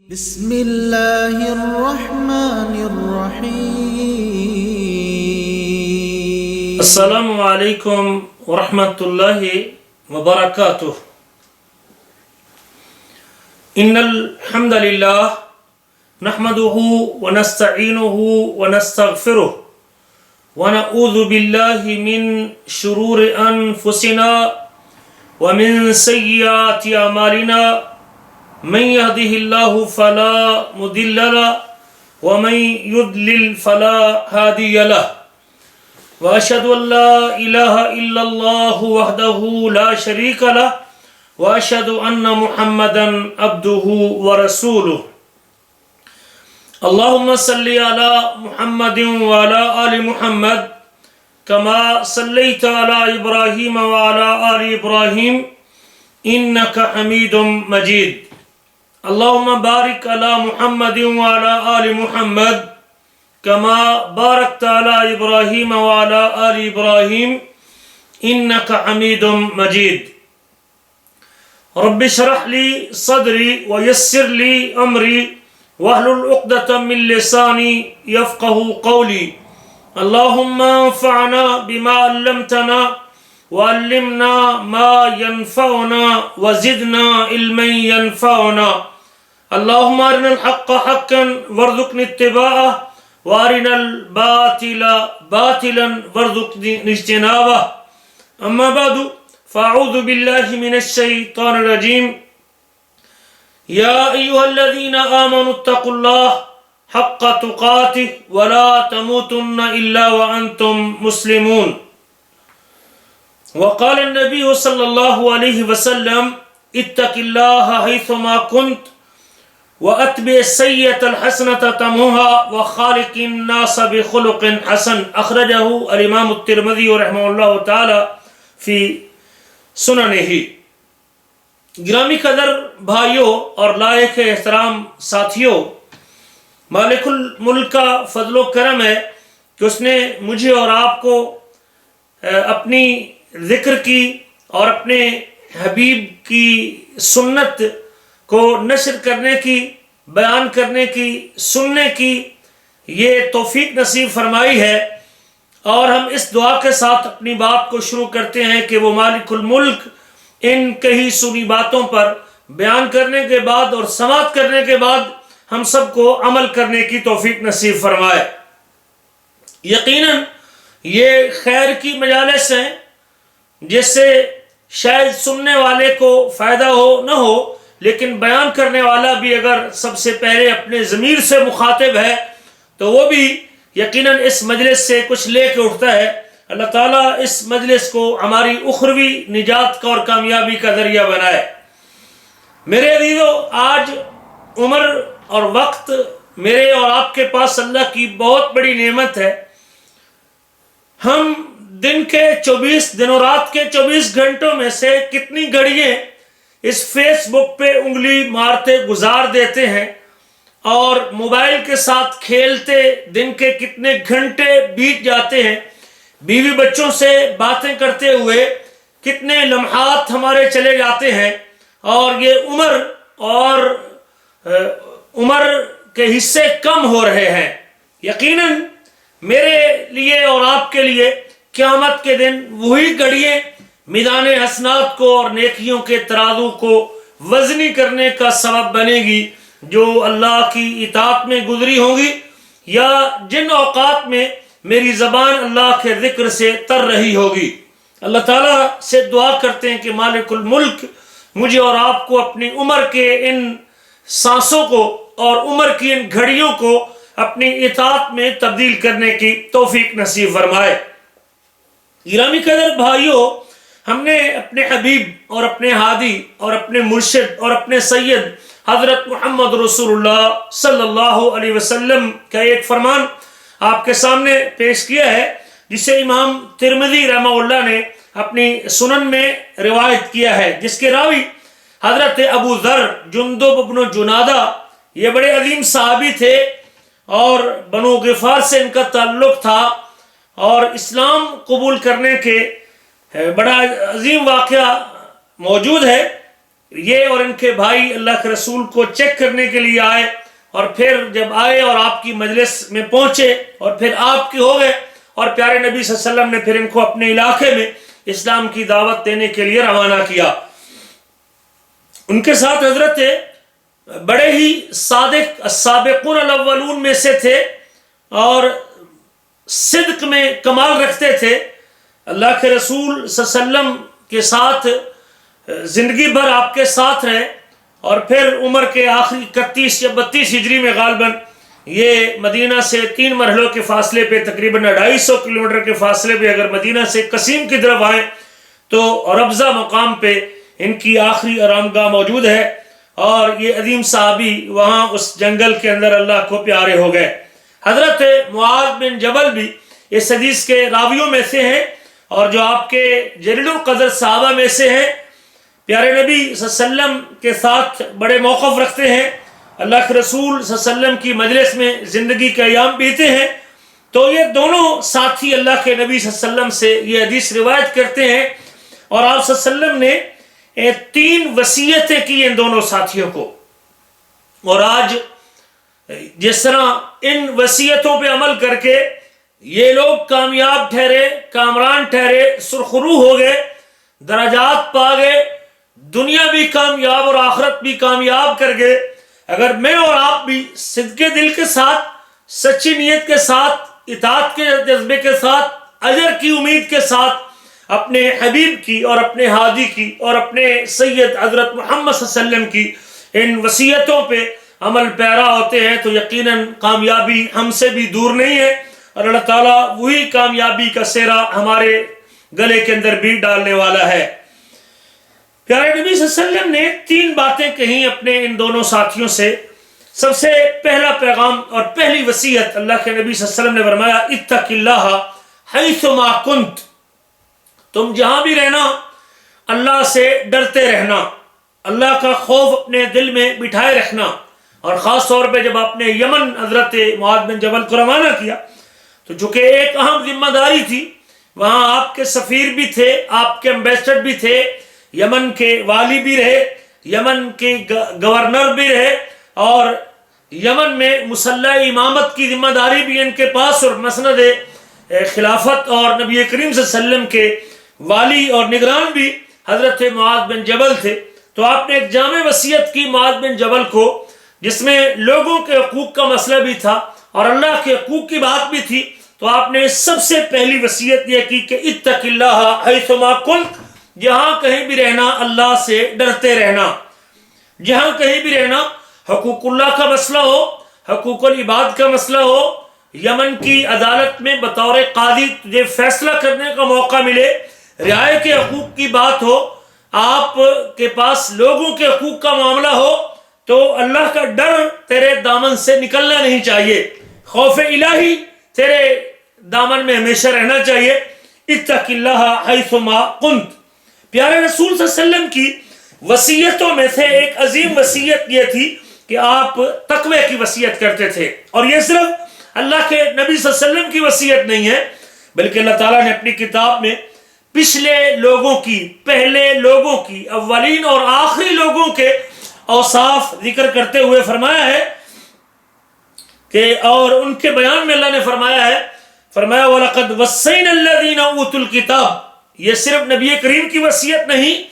بسم اللہ الرحمن الرحیم السلام علیکم ورحمۃ اللہ وبرکاتہ۔ ان الحمد للہ نحمده ونستعینه ونستغفره ونعوذ باللہ من شرور انفسنا ومن سیئات اعمالنا، من يهده الله فلا مضل له ومن يضلل فلا هادي له، وأشهد أن لا إله إلا الله وحده لا شريك له، وأشهد أن محمدا عبده ورسوله۔ اللهم صل على محمد وعلى آل محمد كما صليت على إبراهيم وعلى آل إبراهيم إنك حميد مجيد۔ اللهم بارك على محمد وعلى آل محمد كما باركت على إبراهيم وعلى آل إبراهيم إنك حميد مجيد۔ رب اشرح لي صدري ويسر لي أمري واحلل عقدة من لساني يفقهوا قولي۔ اللهم انفعنا بما علمتنا وعلمنا ما ينفعنا وزدنا علما ينفعنا۔ اللهم أرنا الحق حقا وارزقنا اتباعه وارنا الباطل باطلا وارزقنا اجتنابه۔ اما بعد فاعوذ بالله من الشيطان الرجيم۔ يا ايها الذين آمنوا اتقوا الله حق تقاته ولا تموتن الا وانتم مسلمون۔ وقال النبي صلى الله عليه وسلم اتق الله حيثما كنت وَأَتْبِعِ السَّيِّئَةَ الْحَسَنَةَ تَمْحُهَا وَخَالِقِ النَّاسَ بِخُلُقٍ حَسَنٍ۔ اخرجہ الامام الترمذی رحمہ اللہ تعالی فی سننہ۔ گرامی قدر بھائیوں اور لائق احترام ساتھیوں، مالک الملک کا فضل و کرم ہے کہ اس نے مجھے اور آپ کو اپنی ذکر کی اور اپنے حبیب کی سنت کو نشر کرنے کی، بیان کرنے کی، سننے کی یہ توفیق نصیب فرمائی ہے۔ اور ہم اس دعا کے ساتھ اپنی بات کو شروع کرتے ہیں کہ وہ مالک الملک ان کہی سنی باتوں پر بیان کرنے کے بعد اور سماعت کرنے کے بعد ہم سب کو عمل کرنے کی توفیق نصیب فرمائے۔ یقیناً یہ خیر کی مجالس ہیں جس سے شاید سننے والے کو فائدہ ہو نہ ہو، لیکن بیان کرنے والا بھی اگر سب سے پہلے اپنے ضمیر سے مخاطب ہے تو وہ بھی یقیناً اس مجلس سے کچھ لے کے اٹھتا ہے۔ اللہ تعالیٰ اس مجلس کو ہماری اخروی نجات کا اور کامیابی کا ذریعہ بنائے۔ میرے عزیزو، آج عمر اور وقت میرے اور آپ کے پاس اللہ کی بہت بڑی نعمت ہے۔ ہم دن کے 24 دنوں رات کے 24 گھنٹوں میں سے کتنی گھڑیاں اس فیس بک پہ انگلی مارتے گزار دیتے ہیں، اور موبائل کے ساتھ کھیلتے دن کے کتنے گھنٹے بیت جاتے ہیں، بیوی بچوں سے باتیں کرتے ہوئے کتنے لمحات ہمارے چلے جاتے ہیں، اور یہ عمر کے حصے کم ہو رہے ہیں۔ یقیناً میرے لیے اور آپ کے لیے قیامت کے دن وہی گھڑیاں میدان حسنات کو اور نیکیوں کے ترازو کو وزنی کرنے کا سبب بنے گی جو اللہ کی اطاعت میں گزری ہوں گی، یا جن اوقات میں میری زبان اللہ کے ذکر سے تر رہی ہوگی۔ اللہ تعالیٰ سے دعا کرتے ہیں کہ مالک الملک مجھے اور آپ کو اپنی عمر کے ان سانسوں کو اور عمر کی ان گھڑیوں کو اپنی اطاعت میں تبدیل کرنے کی توفیق نصیب فرمائے۔ گرامی قدر بھائیوں، ہم نے اپنے حبیب اور اپنے ہادی اور اپنے مرشد اور اپنے سید حضرت محمد رسول اللہ صلی اللہ علیہ وسلم کا ایک فرمان آپ کے سامنے پیش کیا ہے، جسے امام ترمذی رحمہ اللہ نے اپنی سنن میں روایت کیا ہے، جس کے راوی حضرت ابو ذر جندب بن جنادہ، یہ بڑے عظیم صحابی تھے اور بنو غفار سے ان کا تعلق تھا، اور اسلام قبول کرنے کے بڑا عظیم واقعہ موجود ہے۔ یہ اور ان کے بھائی اللہ کے رسول کو چیک کرنے کے لیے آئے، اور پھر جب آئے اور آپ کی مجلس میں پہنچے اور پھر آپ کے ہو گئے، اور پیارے نبی صلی اللہ علیہ وسلم نے پھر ان کو اپنے علاقے میں اسلام کی دعوت دینے کے لیے روانہ کیا۔ ان کے ساتھ حضرت بڑے ہی صادق السابقون الاولون میں سے تھے، اور صدق میں کمال رکھتے تھے۔ اللہ کے رسول صلی اللہ علیہ وسلم کے ساتھ زندگی بھر آپ کے ساتھ رہے، اور پھر عمر کے آخری 31 یا 32 ہجری میں غالباً یہ مدینہ سے 3 مرحلوں کے فاصلے پہ تقریباً 250 کلومیٹر کے فاصلے پہ اگر مدینہ سے قصیم کی طرف آئیں تو ربضہ مقام پہ ان کی آخری آرام گاہ موجود ہے، اور یہ عظیم صحابی وہاں اس جنگل کے اندر اللہ کو پیارے ہو گئے۔ حضرت معاذ بن جبل بھی اس حدیث کے راویوں میں سے ہیں، اور جو آپ کے جلیل القدر صحابہ میں سے ہیں، پیارے نبی صلی اللہ علیہ وسلم کے ساتھ بڑے موقف رکھتے ہیں، اللہ کے رسول صلی اللہ علیہ وسلم کی مجلس میں زندگی کے ایام بیتے ہیں۔ تو یہ دونوں ساتھی اللہ کے نبی صلی اللہ علیہ وسلم سے یہ حدیث روایت کرتے ہیں، اور آپ صلی اللہ علیہ وسلم نے 3 وصیتیں کی ان دونوں ساتھیوں کو، اور آج جس طرح ان وصیتوں پہ عمل کر کے یہ لوگ کامیاب ٹھہرے، کامران ٹھہرے، سرخرو ہو گئے، درجات پا گئے، دنیا بھی کامیاب اور آخرت بھی کامیاب کر گئے، اگر میں اور آپ بھی صدقے دل کے ساتھ، سچی نیت کے ساتھ، اطاعت کے جذبے کے ساتھ، اجر کی امید کے ساتھ اپنے حبیب کی اور اپنے ہادی کی اور اپنے سید حضرت محمد صلی اللہ علیہ وسلم کی ان وصیتوں پہ عمل پیرا ہوتے ہیں تو یقیناً کامیابی ہم سے بھی دور نہیں ہے، اور اللہ تعالیٰ وہی کامیابی کا سہرا ہمارے گلے کے اندر بھی ڈالنے والا ہے۔ پیارے نبی صلی اللہ علیہ وسلم نے 3 باتیں کہیں اپنے ان دونوں ساتھیوں سے۔ سب سے پہلا پیغام اور پہلی وصیت اللہ کے نبی صلی اللہ علیہ وسلم نے فرمایا، اتق اللہ حیثما کنت، تم جہاں بھی رہنا اللہ سے ڈرتے رہنا، اللہ کا خوف اپنے دل میں بٹھائے رکھنا، اور خاص طور پہ جب آپ نے یمن حضرت معاذ بن جبل کو روانہ کیا تو چونکہ ایک اہم ذمہ داری تھی، وہاں آپ کے سفیر بھی تھے، آپ کے امبیسڈر بھی تھے، یمن کے والی بھی رہے، یمن کے گورنر بھی رہے، اور یمن میں مسلح امامت کی ذمہ داری بھی ان کے پاس، اور مسند خلافت اور نبی کریم صلی اللہ علیہ وسلم کے والی اور نگران بھی حضرت معاذ بن جبل تھے۔ تو آپ نے ایک جامع وصیت کی معاذ بن جبل کو، جس میں لوگوں کے حقوق کا مسئلہ بھی تھا اور اللہ کے حقوق کی بات بھی تھی۔ تو آپ نے سب سے پہلی وصیت یہ کی کہ اتق اللہ حیثما کنت، جہاں کہیں بھی رہنا اللہ سے ڈرتے رہنا، جہاں کہیں بھی رہنا، حقوق اللہ کا مسئلہ ہو، حقوق العباد کا مسئلہ ہو، یمن کی عدالت میں بطور قاضی تجھے فیصلہ کرنے کا موقع ملے، رعایا کے حقوق کی بات ہو، آپ کے پاس لوگوں کے حقوق کا معاملہ ہو، تو اللہ کا ڈر تیرے دامن سے نکلنا نہیں چاہیے، خوف الہی تیرے دامن میں ہمیشہ رہنا چاہیے۔ اتق اللہ حیثما کنت۔ پیارے رسول صلی اللہ علیہ وسلم کی وصیتوں میں سے ایک عظیم وصیت یہ تھی کہ آپ تقوی کی وصیت کرتے تھے، اور یہ صرف اللہ کے نبی صلی اللہ علیہ وسلم کی وصیت نہیں ہے، بلکہ اللہ تعالیٰ نے اپنی کتاب میں پچھلے لوگوں کی، پہلے لوگوں کی، اولین اور آخری لوگوں کے اوصاف ذکر کرتے ہوئے فرمایا ہے کہ، اور ان کے بیان میں اللہ نے فرمایا ہے، فرمایا وَلَقَدْ وَصَّيْنَا الَّذِينَ أُوتُوا الْكِتَابَ، یہ صرف نبی کریم کی وصیت نہیں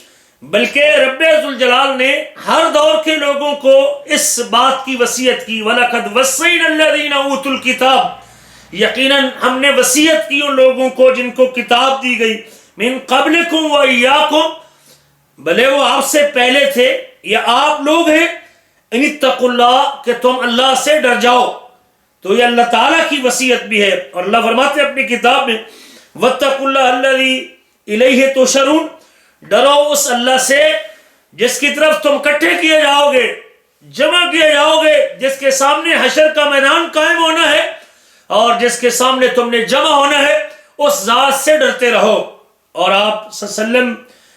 بلکہ رب ذوالجلال نے ہر دور کے لوگوں کو اس بات کی وصیت کی، وَلَقَدْ وَصَّيْنَا الَّذِينَ أُوتُوا الْكِتَابَ، یقیناً ہم نے وصیت کی ان لوگوں کو جن کو کتاب دی گئی، مِن قَبْلِكُمْ وَإِيَّاكُمْ، بھلے وہ آپ سے پہلے تھے یا آپ لوگ ہیں، ان اتقوا اللہ، کہ تم اللہ سے ڈر جاؤ۔ تو یہ اللہ تعالیٰ کی وصیت بھی ہے، اور اللہ فرماتے ہیں اپنی کتاب میں وَاتَّقُوا اللَّهَ الَّذِي إِلَيْهِ تُحْشَرُونَ، ڈرو اس اللہ سے جس کی طرف تم اکٹھے کیے جاؤ گے، جمع کیے جاؤ گے، جس کے سامنے حشر کا میدان قائم ہونا ہے اور جس کے سامنے تم نے جمع ہونا ہے، اس ذات سے ڈرتے رہو۔ اور آپ صلی اللہ علیہ وسلم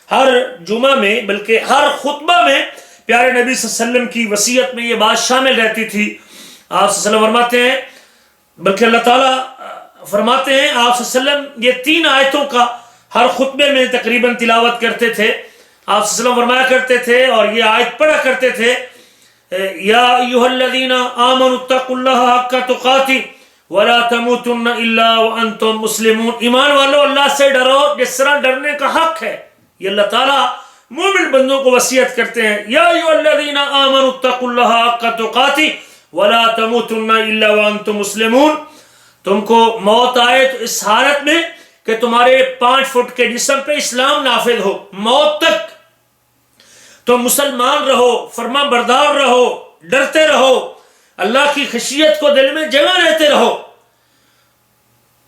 ہر جمعہ میں بلکہ ہر خطبہ میں پیارے نبی صلی اللہ علیہ وسلم کی وصیت میں یہ بات شامل رہتی تھی۔ آپ صلی اللہ علیہ وسلم فرماتے ہیں، بلکہ اللہ تعالیٰ فرماتے ہیں، آپ صلی اللہ علیہ وسلم یہ 3 آیتوں کا ہر خطبے میں تقریباً تلاوت کرتے تھے۔ آپ صلی اللہ علیہ وسلم فرمایا کرتے تھے اور یہ آیت پڑھا کرتے تھے، یا ایھا الذین آمنوا اتقوا اللہ حق تقاتہ ولا تموتن الا وانتم مسلمون، ایمان والو اللہ سے ڈرو جس طرح ڈرنے کا حق ہے۔ یہ اللہ تعالیٰ مومن بندوں کو وصیت کرتے ہیں، یا ایھا الذین آمنوا اتقوا اللہ حق تقاتہ ولا تموتن الا وانتم مسلمون، تم کو موت آئے تو اس حالت میں کہ تمہارے 5 فٹ کے جسم پہ اسلام نافذ ہو، موت تک تم مسلمان رہو، فرما بردار رہو، ڈرتے رہو، اللہ کی خشیت کو دل میں جگہ رہتے رہو۔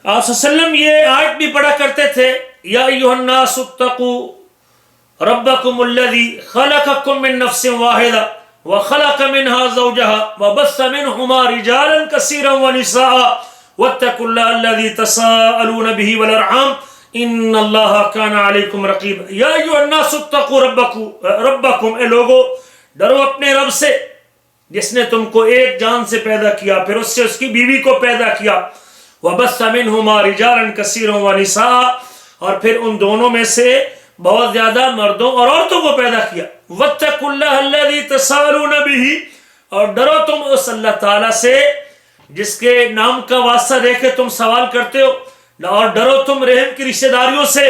آپ صلی اللہ علیہ وسلم یہ آیت بھی پڑھا کرتے تھے، یا ایھا الناس اتقوا ربکم الذی خلقکم من نفس واحدہ وخلق منها زوجها وبث منہما رجالا کثیرا ونساء واتقوا اللہ الذی تساءلون به والارحام ان اللہ کان علیکم رقیبا۔ یا ایھا الناس اتقوا ربکم، اے لوگو ڈرو اپنے رب سے جس نے تم کو ایک جان سے پیدا کیا، پھر اس سے اس کی بیوی کو پیدا کیا، وبث منہما رجالا کثیرا ونساء، اور پھر ان دونوں میں سے بہت زیادہ مردوں اور عورتوں کو پیدا کیا، واتقوا اللہ الذی تساءلون به، اور ڈرو تم اس اللہ تعالیٰ سے جس کے نام کا واسطہ دے کے تم سوال کرتے ہو، اور ڈرو تم رحم کی رشتہ داریوں سے،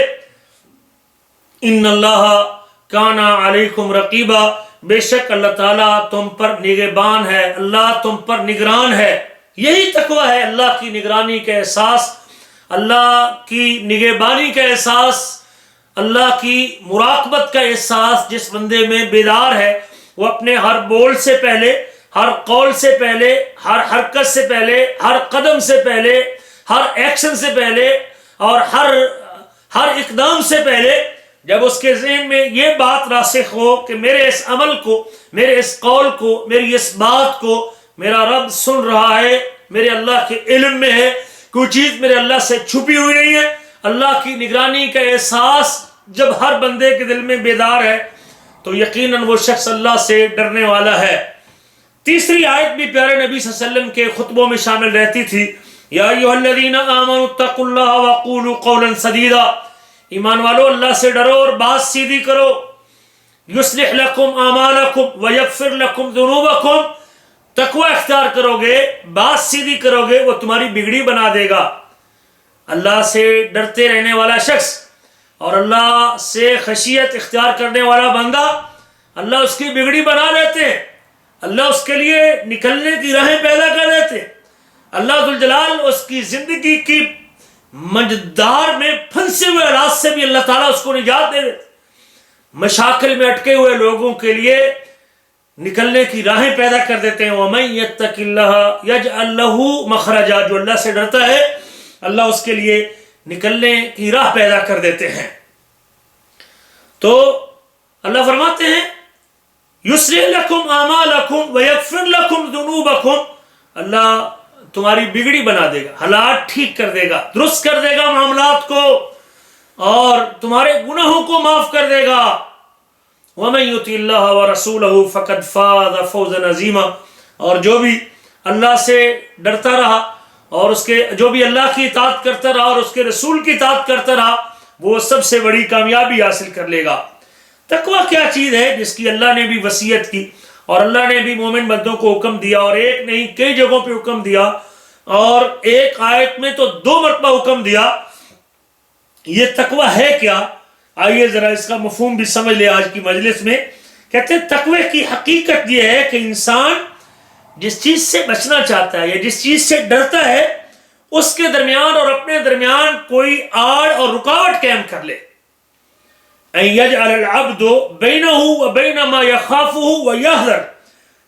ان اللہ کان علیکم رقیبا، بے شک اللہ تعالیٰ تم پر نگہبان ہے، اللہ تم پر نگران ہے۔ یہی تقوی ہے، اللہ کی نگرانی کا احساس، اللہ کی نگہبانی کا احساس، اللہ کی مراقبت کا احساس جس بندے میں بیدار ہے، وہ اپنے ہر بول سے پہلے، ہر قول سے پہلے، ہر حرکت سے پہلے، ہر قدم سے پہلے، ہر ایکشن سے پہلے اور ہر اقدام سے پہلے جب اس کے ذہن میں یہ بات راسخ ہو کہ میرے اس عمل کو، میرے اس قول کو، میری اس بات کو میرا رب سن رہا ہے، میرے اللہ کے علم میں ہے، کوئی چیز میرے اللہ سے چھپی ہوئی نہیں ہے، اللہ کی نگرانی کا احساس جب ہر بندے کے دل میں بیدار ہے تو یقیناً وہ شخص اللہ سے ڈرنے والا ہے۔ تیسری آیت بھی پیارے نبی صلی اللہ علیہ وسلم کے خطبوں میں شامل رہتی تھی، یا ایھا الذین آمنوا اتقوا اللہ وقولوا قولا سدیدا، ایمان والو اللہ سے ڈرو اور بات سیدھی کرو، یصلح لکم اعمالکم ویغفر لکم ذنوبکم، تقوی اختیار کرو گے، بات سیدھی کرو گے، وہ تمہاری بگڑی بنا دے گا۔ اللہ سے ڈرتے رہنے والا شخص اور اللہ سے خشیت اختیار کرنے والا بندہ، اللہ اس کی بگڑی بنا دیتے ہیں، اللہ اس کے لیے نکلنے کی راہیں پیدا کر دیتے ہیں، اللہ ذوالجلال اس کی زندگی کی مجدار میں پھنسے ہوئے رات سے بھی اللہ تعالیٰ اس کو نجات دے دیتے، مشاکل میں اٹکے ہوئے لوگوں کے لیے نکلنے کی راہیں پیدا کر دیتے ہیں۔ وَمَن يَتَّقِ اللَّهَ يَجْعَل لَّهُ مَخْرَجًا، جو اللہ سے ڈرتا ہے اللہ اس کے لیے نکلنے کی راہ پیدا کر دیتے ہیں۔ تو اللہ فرماتے ہیں یُصْلِحْ لَكُمْ أَعْمَالَكُمْ وَيَغْفِرْ لَكُمْ ذُنُوبَكُمْ، اللہ تمہاری بگڑی بنا دے گا، حالات ٹھیک کر دے گا، درست کر دے گا معاملات کو، اور تمہارے گناہوں کو معاف کر دے گا۔ وَمَن يُطِعِ اللَّهَ وَرَسُولَهُ فَقَدْ فَازَ فَوْزًا عَظِيمًا، اور جو بھی اللہ سے ڈرتا رہا اور جو بھی اللہ کی اطاعت کرتا رہا اور اس کے رسول کی اطاعت کرتا رہا، وہ سب سے بڑی کامیابی حاصل کر لے گا۔ تقوی کیا چیز ہے جس کی اللہ نے بھی وصیت کی اور اللہ نے بھی مومن بندوں کو حکم دیا، اور ایک نہیں کئی جگہوں پہ حکم دیا، اور ایک آیت میں تو 2 مرتبہ حکم دیا۔ یہ تقوی ہے کیا؟ آئیے ذرا اس کا مفہوم بھی سمجھ لے آج کی مجلس میں۔ کہتے ہیں تقوی کی حقیقت یہ ہے کہ انسان جس چیز سے بچنا چاہتا ہے یا جس چیز سے ڈرتا ہے اس کے درمیان اور اپنے درمیان کوئی آڑ اور رکاوٹ قائم کر لے۔ ان یجعل العبد بینہ وبین ما یخافہ ویحذر،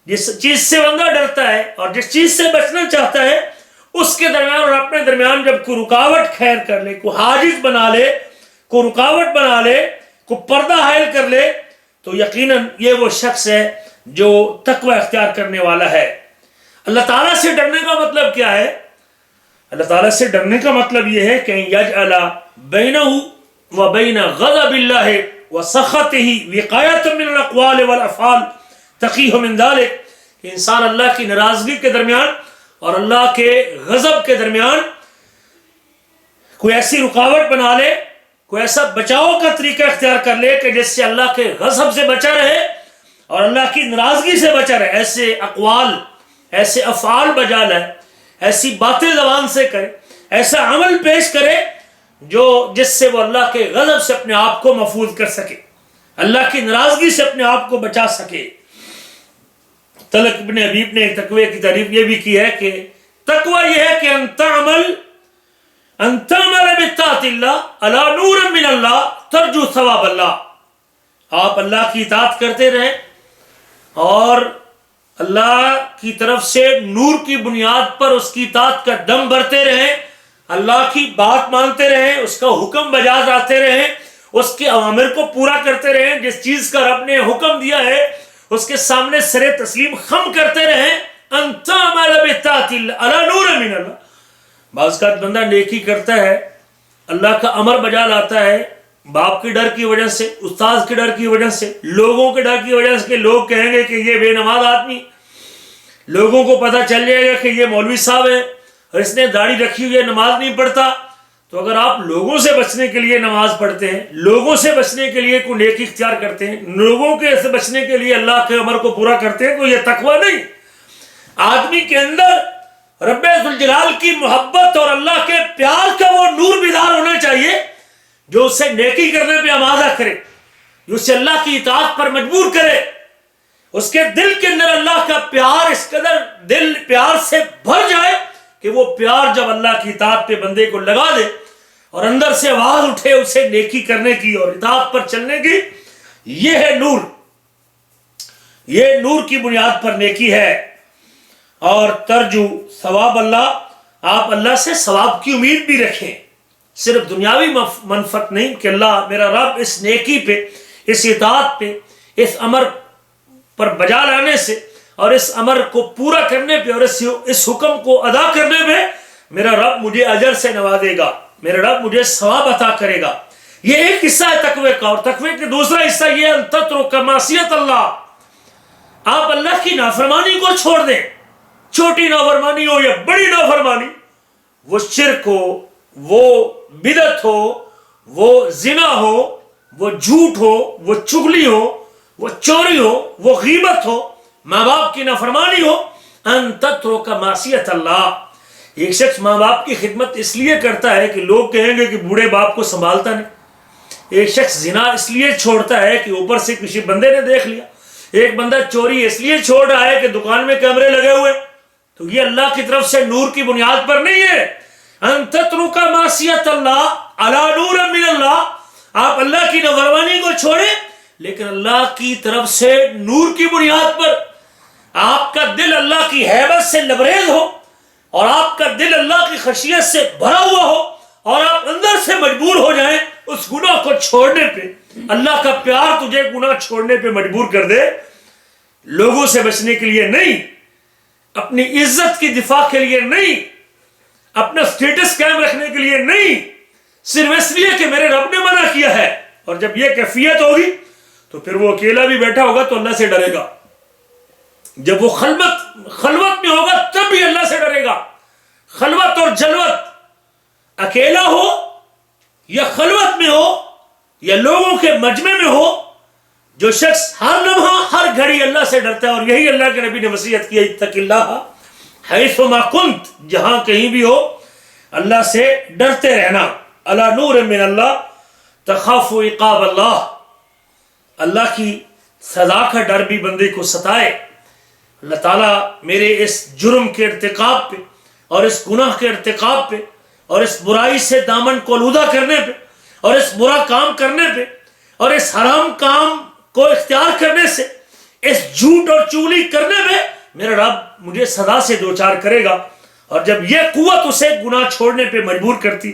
جس چیز سے بندہ ڈرتا ہے اور جس چیز سے بچنا چاہتا ہے اس کے درمیان اور اپنے درمیان جب کوئی رکاوٹ خیر کر لے، کوئی حاجز بنا لے، کوئی رکاوٹ بنا لے، کوئی پردہ حائل کر لے، تو یقیناً یہ وہ شخص ہے جو تقوی اختیار کرنے والا ہے۔ اللہ تعالیٰ سے ڈرنے کا مطلب کیا ہے؟ اللہ تعالیٰ سے ڈرنے کا مطلب یہ ہے کہ یجعل بینہ وبین غضب اللہ وسخطہ وقایۃ من الاقوال والافعال تقیہ من ذلک، کہ انسان اللہ کی ناراضگی کے درمیان اور اللہ کے غضب کے درمیان کوئی ایسی رکاوٹ بنا لے کوئی ایسا بچاؤ کا طریقہ اختیار کر لے کہ جس سے اللہ کے غضب سے بچا رہے اور اللہ کی ناراضگی سے بچا رہے. ایسے اقوال، ایسے افعال بجا لائے، ایسی باتیں زبان سے کرے، ایسا عمل پیش کرے جس سے وہ اللہ کے غضب سے اپنے آپ کو محفوظ کر سکے، اللہ کی ناراضگی سے اپنے آپ کو بچا سکے. طلق ابن حبیب نے تقوی کی تعریف یہ بھی کی ہے کہ تقوی یہ ہے کہ انت عمل بطاعت اللہ علی نور من اللہ ترجو ثواب اللہ. آپ اللہ کی اطاعت کرتے رہیں اور اللہ کی طرف سے نور کی بنیاد پر اس کی اطاعت کا دم بھرتے رہیں، اللہ کی بات مانتے رہیں، اس کا حکم بجا لاتے رہیں، اس کے اوامر کو پورا کرتے رہیں، جس چیز کا رب نے حکم دیا ہے اس کے سامنے سر تسلیم خم کرتے رہیں. انت عمل بطاعت اللہ علی نور من اللہ. بعض کا بندہ نیکی کرتا ہے، اللہ کا امر بجا لاتا ہے، باپ کے ڈر کی وجہ سے، استاذ کے ڈر کی وجہ سے، لوگوں کے ڈر کی وجہ سے کہ لوگ کہیں گے کہ یہ بے نماز آدمی، لوگوں کو پتہ چل جائے گا کہ یہ مولوی صاحب ہے اور اس نے داڑھی رکھی ہوئی ہے، نماز نہیں پڑھتا. تو اگر آپ لوگوں سے بچنے کے لیے نماز پڑھتے ہیں، لوگوں سے بچنے کے لیے کوئی نیکی اختیار کرتے ہیں، لوگوں کے سے بچنے کے لیے اللہ کے امر کو پورا کرتے ہیں، تو یہ تقوی نہیں. آدمی کے اندر رب ذوالجلال کی محبت اور اللہ کے پیار کا وہ نور بیدار ہونا چاہیے جو اسے نیکی کرنے پہ آمادہ کرے، جو اسے اللہ کی اطاعت پر مجبور کرے. اس کے دل کے اندر اللہ کا پیار اس قدر دل پیار سے بھر جائے کہ وہ پیار جب اللہ کی اطاعت پہ بندے کو لگا دے اور اندر سے آواز اٹھے اسے نیکی کرنے کی اور اطاعت پر چلنے کی، یہ ہے نور. یہ نور کی بنیاد پر نیکی ہے. اور ترجو ثواب اللہ، آپ اللہ سے ثواب کی امید بھی رکھیں، صرف دنیاوی منفعت نہیں کہ اللہ میرا رب اس نیکی پہ، اس اطاعت پہ، اس امر پر بجا لانے سے اور اس امر کو پورا کرنے پہ اور اس حکم کو ادا کرنے پہ میرا رب مجھے اجر سے نوازے گا، میرا رب مجھے ثواب عطا کرے گا. یہ ایک حصہ ہے تقوی کا. اور تقوی کا دوسرا حصہ یہ ان تترک معصیت اللہ، آپ اللہ کی نافرمانی کو چھوڑ دیں، چھوٹی نافرمانی ہو یا بڑی نافرمانی، وہ شرک ہو، وہ بدعت ہو، وہ زنا ہو، وہ جھوٹ ہو، وہ چغلی ہو، وہ چوری ہو، وہ غیبت ہو، ماں باپ کی نافرمانی ہو. ان تترک معصیت اللہ. ایک شخص ماں باپ کی خدمت اس لیے کرتا ہے کہ لوگ کہیں گے کہ بوڑھے باپ کو سنبھالتا نہیں. ایک شخص زنا اس لیے چھوڑتا ہے کہ اوپر سے کسی بندے نے دیکھ لیا. ایک بندہ چوری اس لیے چھوڑ رہا ہے کہ دکان میں کیمرے لگے ہوئے. تو یہ اللہ کی طرف سے نور کی بنیاد پر نہیں ہے. ان تترک معصیت اللہ علی نور من اللہ، آپ اللہ کی نافرمانی کو چھوڑیں لیکن اللہ کی طرف سے نور کی بنیاد پر آپ کا دل اللہ کی ہیبت سے لبریز ہو اور آپ کا دل اللہ کی خشیت سے بھرا ہوا ہو اور آپ اندر سے مجبور ہو جائیں اس گناہ کو چھوڑنے پہ. اللہ کا پیار تجھے گناہ چھوڑنے پہ مجبور کر دے، لوگوں سے بچنے کے لیے نہیں، اپنی عزت کی دفاع کے لیے نہیں، اپنا سٹیٹس قائم رکھنے کے لیے نہیں، صرف اس لیے کہ میرے رب نے منع کیا ہے. اور جب یہ کیفیت ہوگی تو پھر وہ اکیلا بھی بیٹھا ہوگا تو اللہ سے ڈرے گا. جب وہ خلوت میں ہوگا تب بھی اللہ سے ڈرے گا. خلوت اور جلوت، اکیلا ہو یا خلوت میں ہو یا لوگوں کے مجمع میں ہو، جو شخص ہر لمحہ ہر گھڑی اللہ سے ڈرتا ہے، اور یہی اللہ کے نبی نے وصیت کی، اتق اللہ حیث ما کنت، جہاں کہیں بھی ہو اللہ سے ڈرتے رہنا. علی نور من اللہ تخاف عقاب اللہ، اللہ کی سزا کا ڈر بھی بندے کو ستائے. اللہ تعالیٰ میرے اس جرم کے ارتکاب پہ اور اس گناہ کے ارتکاب پہ اور اس برائی سے دامن کو آلودہ کرنے پہ اور اس برا کام کرنے پہ اور اس حرام کام کو اختیار کرنے سے، اس جھوٹ اور چغلی کرنے میں میرا رب مجھے سزا سے دوچار کرے گا. اور جب یہ قوت اسے گناہ چھوڑنے پہ مجبور کرتی،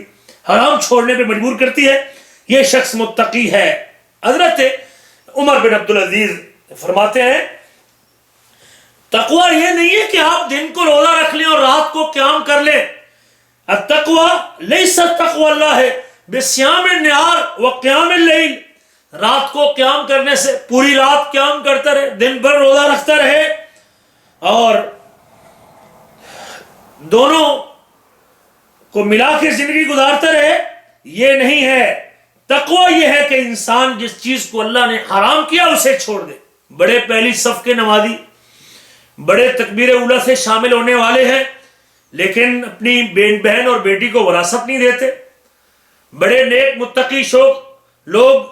حرام چھوڑنے پہ مجبور کرتی ہے، یہ شخص متقی ہے. حضرت عمر بن عبدالعزیز فرماتے ہیں تقوی یہ نہیں ہے کہ آپ دن کو روزہ رکھ لیں اور رات کو قیام کر لیں. التقوی لیس تقوی اللہ بصیام النہار و قیام اللیل، رات کو قیام کرنے سے پوری رات قیام کرتا رہے، دن بھر روزہ رکھتا رہے اور دونوں کو ملا کے زندگی گزارتا رہے. یہ نہیں ہے تقوی یہ ہے کہ انسان جس چیز کو اللہ نے حرام کیا اسے چھوڑ دے. بڑے پہلی صف کے نمازی، بڑے تکبیر اولیٰ سے شامل ہونے والے ہیں، لیکن اپنی بہن اور بیٹی کو وراثت نہیں دیتے. بڑے نیک متقی شوق لوگ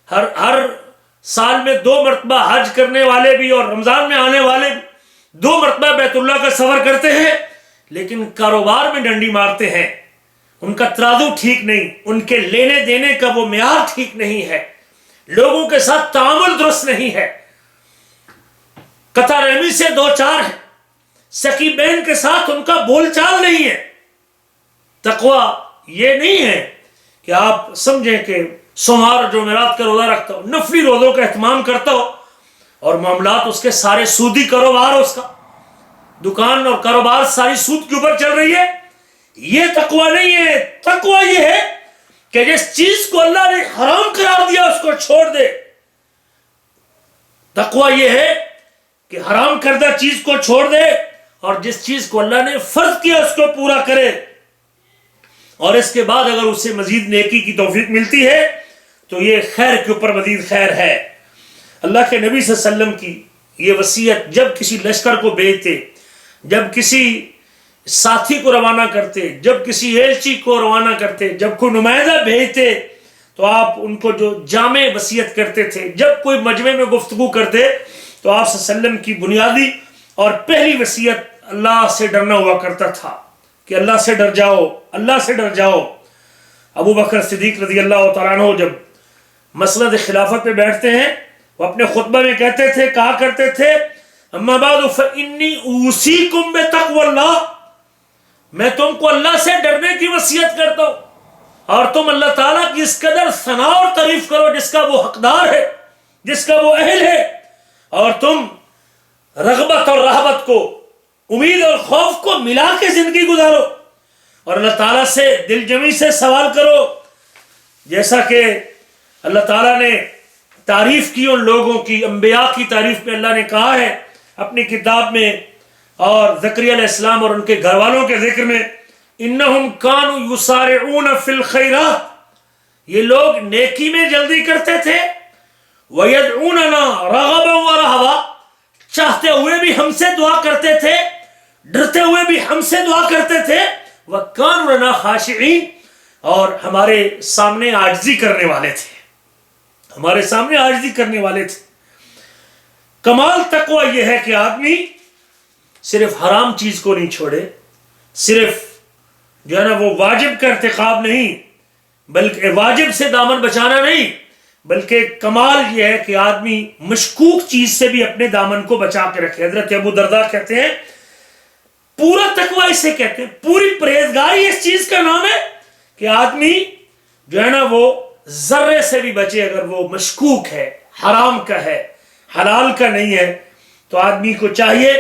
ہر سال میں 2 مرتبہ حج کرنے والے بھی اور رمضان میں آنے والے بھی 2 مرتبہ بیت اللہ کا سفر کرتے ہیں، لیکن کاروبار میں ڈنڈی مارتے ہیں. ان کا ترازو ٹھیک نہیں، ان کے لینے دینے کا وہ معیار ٹھیک نہیں ہے، لوگوں کے ساتھ تعامل درست نہیں ہے، قطع رحمی سے 2-4 ہیں، سکی بہن کے ساتھ ان کا بول چال نہیں ہے. تقوی یہ نہیں ہے کہ آپ سمجھیں کہ سوموار اور جمعرات کا روزہ رکھتا ہو، نفلی روزوں کا اہتمام کرتا ہو اور معاملات اس کے سارے سودی کاروبار ہو، اس کا دکان اور کاروبار ساری سود کے اوپر چل رہی ہے. یہ تقوی نہیں ہے. تقوی یہ ہے کہ جس چیز کو اللہ نے حرام قرار دیا اس کو چھوڑ دے. تقوی یہ ہے کہ حرام کردہ چیز کو چھوڑ دے اور جس چیز کو اللہ نے فرض کیا اس کو پورا کرے، اور اس کے بعد اگر اسے مزید نیکی کی توفیق ملتی ہے تو یہ خیر کے اوپر مزید خیر ہے. اللہ کے نبی صلی اللہ علیہ وسلم کی یہ وصیت جب کسی لشکر کو بھیجتے، جب کسی ساتھی کو روانہ کرتے، جب کسی ایلچی کو روانہ کرتے، جب کوئی نمائندہ بھیجتے تو آپ ان کو جو جامع وصیت کرتے تھے. جب کوئی مجمع میں گفتگو کرتے تو آپ صلی اللہ علیہ وسلم کی بنیادی اور پہلی وصیت اللہ سے ڈرنا ہوا کرتا تھا کہ اللہ سے ڈر جاؤ، اللہ سے ڈر جاؤ. ابو بکر صدیق رضی اللہ تعالیٰ عنہ جب مسند خلافت پہ بیٹھتے ہیں، وہ اپنے خطبہ میں کہتے تھے، کہا کرتے تھے، اما بعد فإنی اوصیکم بتقوی اللہ، میں تم کو اللہ سے ڈرنے کی وصیت کرتا ہوں اور تم اللہ تعالیٰ کی اس قدر ثنا اور تعریف کرو جس کا وہ حقدار ہے، جس کا وہ اہل ہے، اور تم رغبت اور رہبت کو، امید اور خوف کو ملا کے زندگی گزارو اور اللہ تعالیٰ سے دل جمی سے سوال کرو. جیسا کہ اللہ تعالیٰ نے تعریف کی ان لوگوں کی، انبیاء کی تعریف میں اللہ نے کہا ہے اپنی کتاب میں اور زکریا علیہ السلام اور ان کے گھر والوں کے ذکر میں، انہم کانوا یسارعون فی الخیرات، یہ لوگ نیکی میں جلدی کرتے تھے، ویدعوننا رغبا ورہبا، چاہتے ہوئے بھی ہم سے دعا کرتے تھے، ڈرتے ہوئے بھی ہم سے دعا کرتے تھے، وکانوا لنا خاشعین، اور ہمارے سامنے عاجزی کرنے والے تھے، ہمارے سامنے عاجزی کرنے والے تھے. کمال تقوی یہ ہے کہ آدمی صرف حرام چیز کو نہیں چھوڑے، صرف جو ہے نا وہ واجب کا ارتکاب نہیں، بلکہ واجب سے دامن بچانا نہیں، بلکہ کمال یہ ہے کہ آدمی مشکوک چیز سے بھی اپنے دامن کو بچا کے رکھے. حضرت ابو درداء کہتے ہیں پورا تقوی اسے کہتے ہیں، پوری پرہیزگاری اس چیز کا نام ہے کہ آدمی جو ہے نا وہ ذرے سے بھی بچے. اگر وہ مشکوک ہے، حرام کا ہے، حلال کا نہیں ہے، تو آدمی کو چاہیے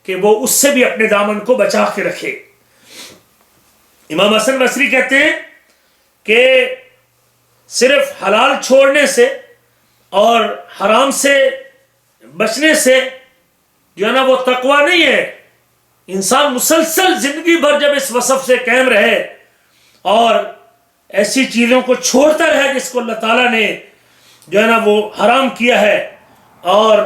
کہ وہ اس سے بھی اپنے دامن کو بچا کے رکھے. امام حسن بصری کہتے ہیں کہ صرف حلال چھوڑنے سے اور حرام سے بچنے سے جو ہے نا وہ تقوی نہیں ہے. انسان مسلسل زندگی بھر جب اس وصف سے قائم رہے اور ایسی چیزوں کو چھوڑتا رہے جس کو اللہ تعالیٰ نے جو ہے نا وہ حرام کیا ہے، اور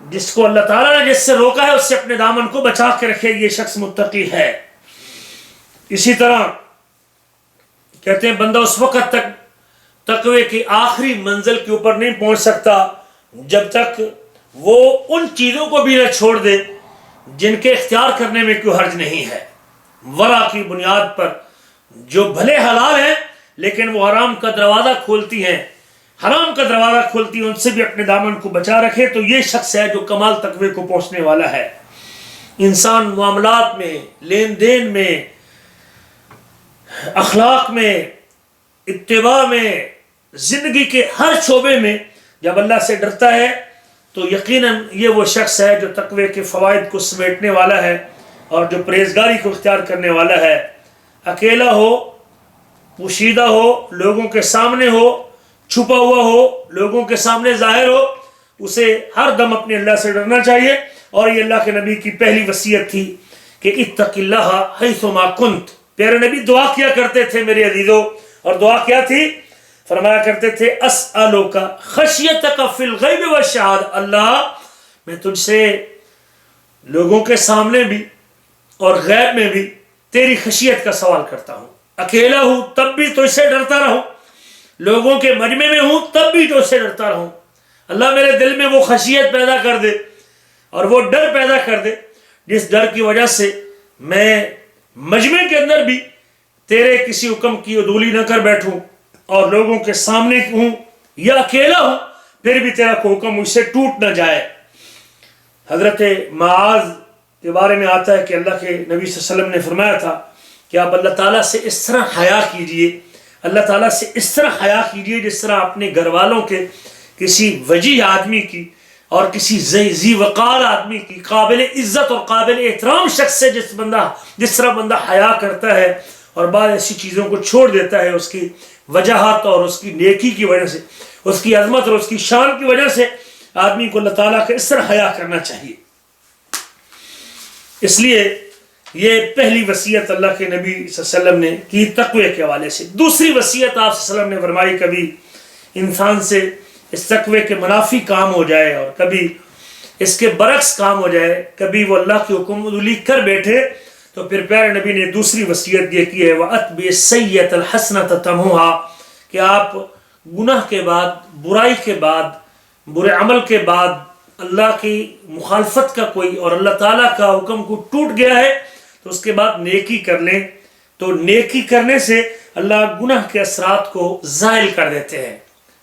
جس کو اللہ تعالیٰ نے جس سے روکا ہے اس سے اپنے دامن کو بچا کے رکھے، یہ شخص متقی ہے. اسی طرح کہتے ہیں بندہ اس وقت تک تقوی کی آخری منزل کے اوپر نہیں پہنچ سکتا جب تک وہ ان چیزوں کو بھی نہ چھوڑ دے جن کے اختیار کرنے میں کوئی حرج نہیں ہے، ورع کی بنیاد پر، جو بھلے حلال ہیں لیکن وہ حرام کا دروازہ کھولتی ہیں، حرام کا دروازہ کھولتی ہیں، ان سے بھی اپنے دامن کو بچا رکھے. تو یہ شخص ہے جو کمال تقوی کو پہنچنے والا ہے. انسان معاملات میں، لین دین میں، اخلاق میں، اتباع میں، زندگی کے ہر شعبے میں جب اللہ سے ڈرتا ہے تو یقیناً یہ وہ شخص ہے جو تقوی کے فوائد کو سمیٹنے والا ہے اور جو پرہیزگاری کو اختیار کرنے والا ہے. اکیلا ہو، پوشیدہ ہو، لوگوں کے سامنے ہو، چھپا ہوا ہو، لوگوں کے سامنے ظاہر ہو، اسے ہر دم اپنے اللہ سے ڈرنا چاہیے. اور یہ اللہ کے نبی کی پہلی وصیت تھی کہ اتق اللہ حیثما کنت. پیارے نبی دعا کیا کرتے تھے میرے عزیزو، اور دعا کیا تھی؟ فرمایا کرتے تھے اسألک خشیتک فی الغیب والشہادہ، اللہ میں تجھ سے لوگوں کے سامنے بھی اور غیب میں بھی تیری خشیت کا سوال کرتا ہوں، اکیلا ہوں تب بھی تجھ سے ڈرتا رہوں، لوگوں کے مجمع میں ہوں تب بھی تجھ سے ڈرتا رہوں، اللہ میرے دل میں وہ خشیت پیدا کر دے اور وہ ڈر پیدا کر دے جس ڈر کی وجہ سے میں مجمع کے اندر بھی تیرے کسی حکم کی عدولی نہ کر بیٹھوں، اور لوگوں کے سامنے ہوں یا اکیلا ہوں پھر بھی تیرا کوئی حکم مجھ سے ٹوٹ نہ جائے۔ حضرت معاذ کے بارے میں آتا ہے کہ اللہ کے نبی صلی اللہ علیہ وسلم نے فرمایا تھا کہ آپ اللہ تعالیٰ سے اس طرح حیا کیجئے، اللہ تعالیٰ سے اس طرح حیا کیجئے جس طرح اپنے گھر والوں کے کسی وجیح آدمی کی اور کسی ذی وقار آدمی کی، قابل عزت اور قابل احترام شخص سے جس طرح بندہ حیا کرتا ہے اور بعض ایسی چیزوں کو چھوڑ دیتا ہے اس کی وجاہت اور اس کی نیکی کی وجہ سے، اس کی عظمت اور اس کی شان کی وجہ سے آدمی کو اللہ تعالیٰ کا اس طرح حیا کرنا چاہیے۔ اس لیے یہ پہلی وصیت اللہ کے نبی صلی اللہ علیہ وسلم نے کی تقوی کے حوالے سے۔ دوسری وصیت آپ صلی اللہ علیہ وسلم نے فرمائی کبھی انسان سے اس تقوی کے منافی کام ہو جائے اور کبھی اس کے برعکس کام ہو جائے، کبھی وہ اللہ کی حکم عدولی کر بیٹھے، تو پھر پیارے نبی نے دوسری وصیت یہ کی ہے وَأَتْبِعِ السَّيِّئَةَ الْحَسَنَةَ تَمْحُوهَا، کہ آپ گناہ کے بعد، برائی کے بعد، برے عمل کے بعد اللہ کی مخالفت کا کوئی اور اللہ تعالیٰ کا حکم کو ٹوٹ گیا ہے تو اس کے بعد نیکی کر لیں، تو نیکی کرنے سے اللہ گناہ کے اثرات کو زائل کر دیتے ہیں۔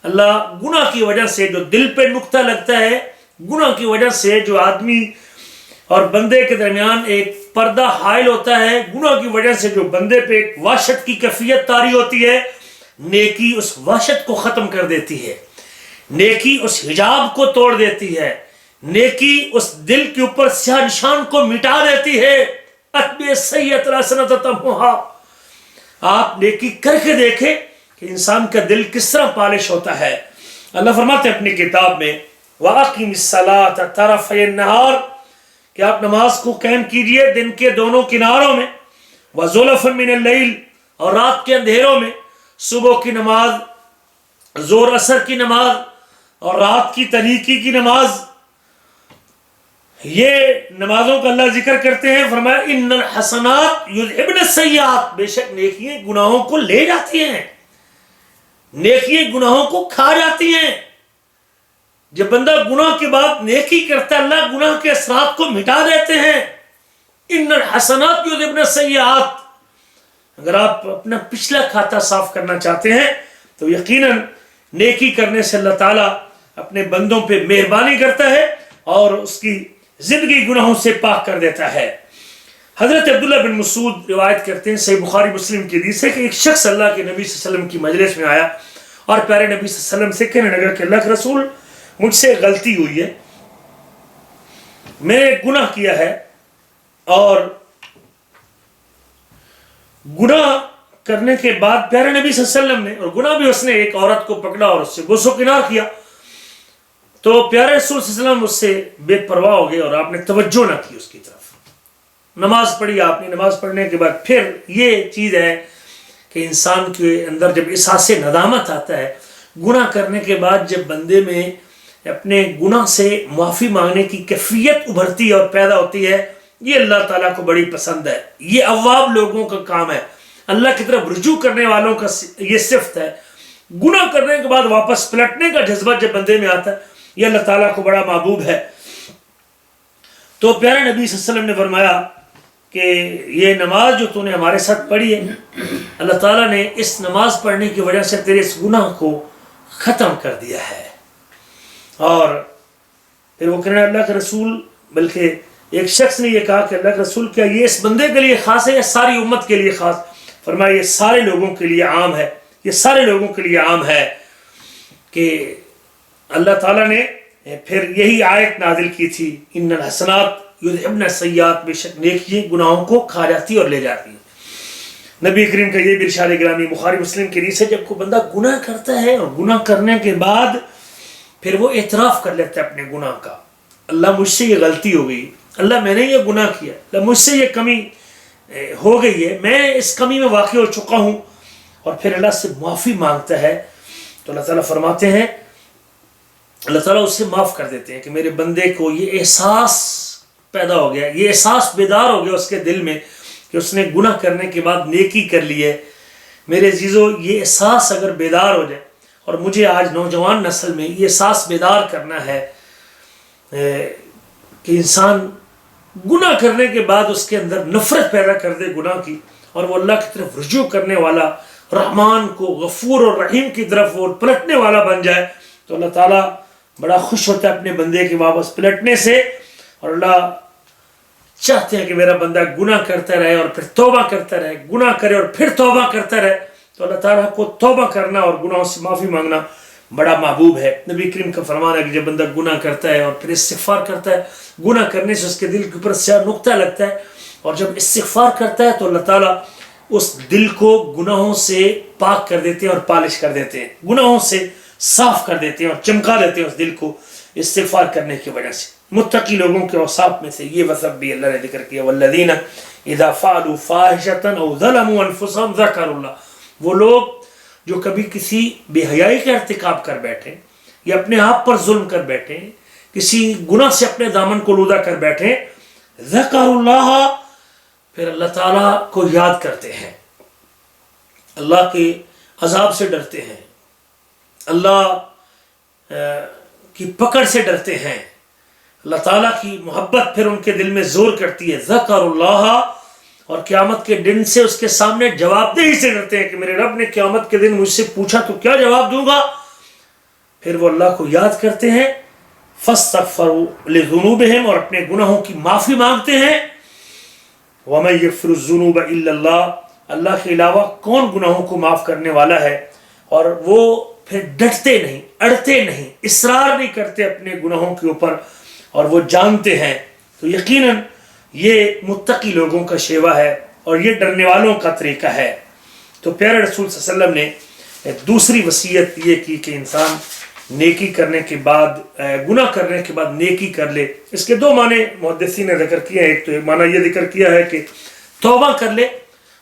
اللہ گناہ کی وجہ سے جو دل پہ نقطہ لگتا ہے، گناہ کی وجہ سے جو آدمی اور بندے کے درمیان ایک پردہ حائل ہوتا ہے، گناہ کی وجہ سے جو بندے پہ ایک وحشت کی کیفیت طاری ہوتی ہے، نیکی اس وحشت کو ختم کر دیتی ہے، نیکی اس حجاب کو توڑ دیتی ہے، نیکی اس دل کے اوپر سیاہ نشان کو مٹا دیتی ہے۔ اتبع السیئۃ الحسنۃ تمحوها، آپ نیکی کر کے دیکھیں کہ انسان کا دل کس طرح پالش ہوتا ہے۔ اللہ فرماتے ہیں اپنی کتاب میں وَأَقِمِ الصَّلَاةَ طَرَفَيِ النَّهَارِ، کہ آپ نماز کو قائم کیجئے دن کے دونوں کناروں میں، وَزُلَفًا مِّنَ اللَّيْلِ، اور رات کے اندھیروں میں، صبح کی نماز، زور اثر کی نماز اور رات کی تاریکی کی نماز، یہ نمازوں کا اللہ ذکر کرتے ہیں۔ فرمایا ان الحسنات یذہبن السیئات، بے شک نیکیاں گناہوں کو لے جاتی ہیں، نیکیاں گناہوں کو کھا جاتی ہیں۔ جب بندہ گناہ کے بعد نیکی کرتا ہے اللہ گناہ کے اثرات کو مٹا دیتے ہیں۔ ان الحسنات یذہبن السیئات، اگر آپ اپنا پچھلا کھاتا صاف کرنا چاہتے ہیں تو یقیناً نیکی کرنے سے اللہ تعالیٰ اپنے بندوں پہ مہربانی کرتا ہے اور اس کی زندگی گناہوں سے پاک کر دیتا ہے۔ حضرت عبداللہ بن مسعود روایت کرتے ہیں، صحیح بخاری مسلم کی حدیث ہے کہ ایک شخص اللہ کے نبی صلی اللہ علیہ وسلم کی مجلس میں آیا اور پیارے نبی صلی اللہ علیہ وسلم سے کہنے لگا کہ اللہ کے رسول مجھ سے غلطی ہوئی ہے، میں نے گناہ کیا ہے، اور گناہ کرنے کے بعد پیارے نبی صلی اللہ علیہ وسلم نے، اور گناہ بھی اس نے ایک عورت کو پکڑا اور اس سے غصہ کنار کیا، تو پیارے رسول صلی اللہ علیہ وسلم اس سے بے پرواہ ہو گئے اور آپ نے توجہ نہ کی اس کی طرف۔ نماز پڑھی آپ نے، نماز پڑھنے کے بعد پھر یہ چیز ہے کہ انسان کے اندر جب احساس ندامت آتا ہے، گناہ کرنے کے بعد جب بندے میں اپنے گناہ سے معافی مانگنے کی کیفیت ابھرتی ہے اور پیدا ہوتی ہے، یہ اللہ تعالیٰ کو بڑی پسند ہے۔ یہ اواب لوگوں کا کام ہے، اللہ کی طرف رجوع کرنے والوں کا یہ صفت ہے۔ گناہ کرنے کے بعد واپس پلٹنے کا جذبہ جب بندے میں آتا ہے، یہ اللہ تعالیٰ کو بڑا محبوب ہے۔ تو پیارے نبی صلی اللہ علیہ وسلم نے فرمایا کہ یہ نماز جو تو نے ہمارے ساتھ پڑھی ہے، اللہ تعالیٰ نے اس نماز پڑھنے کی وجہ سے تیرے اس گناہ کو ختم کر دیا ہے۔ اور پھر وہ کہنے اللہ کے رسول، بلکہ ایک شخص نے یہ کہا کہ اللہ کے رسول کیا یہ اس بندے کے لیے خاص ہے یا ساری امت کے لیے خاص؟ فرمایا یہ سارے لوگوں کے لیے عام ہے، یہ سارے لوگوں کے لیے عام ہے۔ کہ اللہ تعالیٰ نے پھر یہی آیت نازل کی تھی ان الحسنات یذہبن السیئات، بے شک نیکیاں گناہوں کو کھا جاتی اور لے جاتی ہیں۔ نبی کریم کا یہ بھی ارشاد گرامی بخاری مسلم کی حدیث ہے، جب کوئی بندہ گناہ کرتا ہے اور گناہ کرنے کے بعد پھر وہ اعتراف کر لیتا ہے اپنے گناہ کا، اللہ مجھ سے یہ غلطی ہو گئی، اللہ میں نے یہ گناہ کیا، اللہ مجھ سے یہ کمی ہو گئی ہے، میں اس کمی میں واقع ہو چکا ہوں، اور پھر اللہ سے معافی مانگتا ہے، تو اللہ تعالیٰ فرماتے ہیں، اللہ تعالیٰ اسے معاف کر دیتے ہیں کہ میرے بندے کو یہ احساس پیدا ہو گیا، یہ احساس بیدار ہو گیا اس کے دل میں کہ اس نے گناہ کرنے کے بعد نیکی کر لی ہے۔ میرے عزیزو، یہ احساس اگر بیدار ہو جائے، اور مجھے آج نوجوان نسل میں یہ احساس بیدار کرنا ہے کہ انسان گناہ کرنے کے بعد اس کے اندر نفرت پیدا کر دے گناہ کی، اور وہ اللہ کی طرف رجوع کرنے والا، رحمان کو غفور اور رحیم کی طرف وہ پلٹنے والا بن جائے، تو اللہ تعالیٰ بڑا خوش ہوتا ہے اپنے بندے کے واپس پلٹنے سے۔ اور اللہ چاہتے ہیں کہ میرا بندہ گناہ کرتا رہے اور پھر توبہ کرتا رہے، گناہ کرے اور پھر توبہ کرتا رہے۔ تو اللہ تعالیٰ کو توبہ کرنا اور گناہوں سے معافی مانگنا بڑا محبوب ہے۔ نبی کریم کا فرمان ہے کہ جب بندہ گناہ کرتا ہے اور پھر استغفار کرتا ہے، گناہ کرنے سے اس کے دل کے اوپر سیاہ نقطہ لگتا ہے، اور جب استغفار کرتا ہے تو اللہ تعالیٰ اس دل کو گناہوں سے پاک کر دیتے ہیں اور پالش کر دیتے ہیں، گناہوں سے صاف کر دیتے ہیں اور چمکا دیتے ہیں اس دل کو استغفار کرنے کی وجہ سے۔ متقی لوگوں کے اوصاف میں سے یہ وصف بھی اللہ نے ذکر کیا، والذین اذا فعلوا فاحشۃ او ظلموا انفسهم ذکروا اللہ، وہ لوگ جو کبھی کسی بے حیائی کا ارتکاب کر بیٹھیں یا اپنے آپ پر ظلم کر بیٹھیں، کسی گناہ سے اپنے دامن کو لودہ کر بیٹھیں، ذکروا اللہ، پھر اللہ تعالیٰ کو یاد کرتے ہیں، اللہ کے عذاب سے ڈرتے ہیں، اللہ کی پکڑ سے ڈرتے ہیں، اللہ تعالیٰ کی محبت پھر ان کے دل میں زور کرتی ہے، ذکر اللہ، اور قیامت کے دن سے اس کے سامنے جواب دہی سے ڈرتے ہیں کہ میرے رب نے قیامت کے دن مجھ سے پوچھا تو کیا جواب دوں گا۔ پھر وہ اللہ کو یاد کرتے ہیں، فاستغفروا لذنوبہم، اور اپنے گناہوں کی معافی مانگتے ہیں، وَمَن يَغْفِرُ الذُّنُوبَ إِلَّا اللَّهُ، اللہ کے علاوہ کون گناہوں کو معاف کرنے والا ہے۔ اور وہ پھر ڈٹتے نہیں، اڑتے نہیں، اصرار نہیں کرتے اپنے گناہوں کے اوپر، اور وہ جانتے ہیں۔ تو یقیناً یہ متقی لوگوں کا شیوا ہے اور یہ ڈرنے والوں کا طریقہ ہے۔ تو پیارے رسول صلی اللہ علیہ وسلم نے دوسری وصیت یہ کی کہ انسان نیکی کرنے کے بعد، گناہ کرنے کے بعد نیکی کر لے۔ اس کے دو معنی محدثین نے ذکر کیا ہے۔ ایک تو ایک معنی یہ ذکر کیا ہے کہ توبہ کر لے،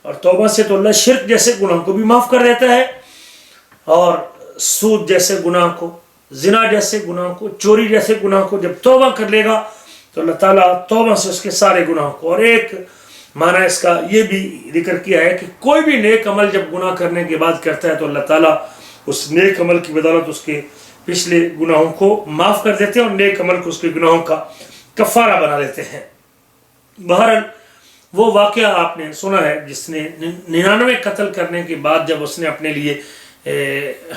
اور توبہ سے تو اللہ شرک جیسے گناہ کو بھی معاف کر دیتا ہے، اور سود جیسے گناہ کو، زنا جیسے گناہ کو، چوری جیسے گناہ کو جب توبہ کر لے گا تو اللہ تعالیٰ توبہ سے اس کے سارے گناہوں کو۔ اور ایک معنی اس کا یہ بھی ذکر کیا ہے کہ کوئی بھی نیک عمل جب گناہ کرنے کے بعد کرتا ہے تو اللہ تعالیٰ اس نیک عمل کی بدولت اس کے پچھلے گناہوں کو معاف کر دیتے ہیں اور نیک عمل کو اس کے گناہوں کا کفارہ بنا دیتے ہیں۔ بہرحال وہ واقعہ آپ نے سنا ہے جس نے 99 قتل کرنے کے بعد جب اس نے اپنے لیے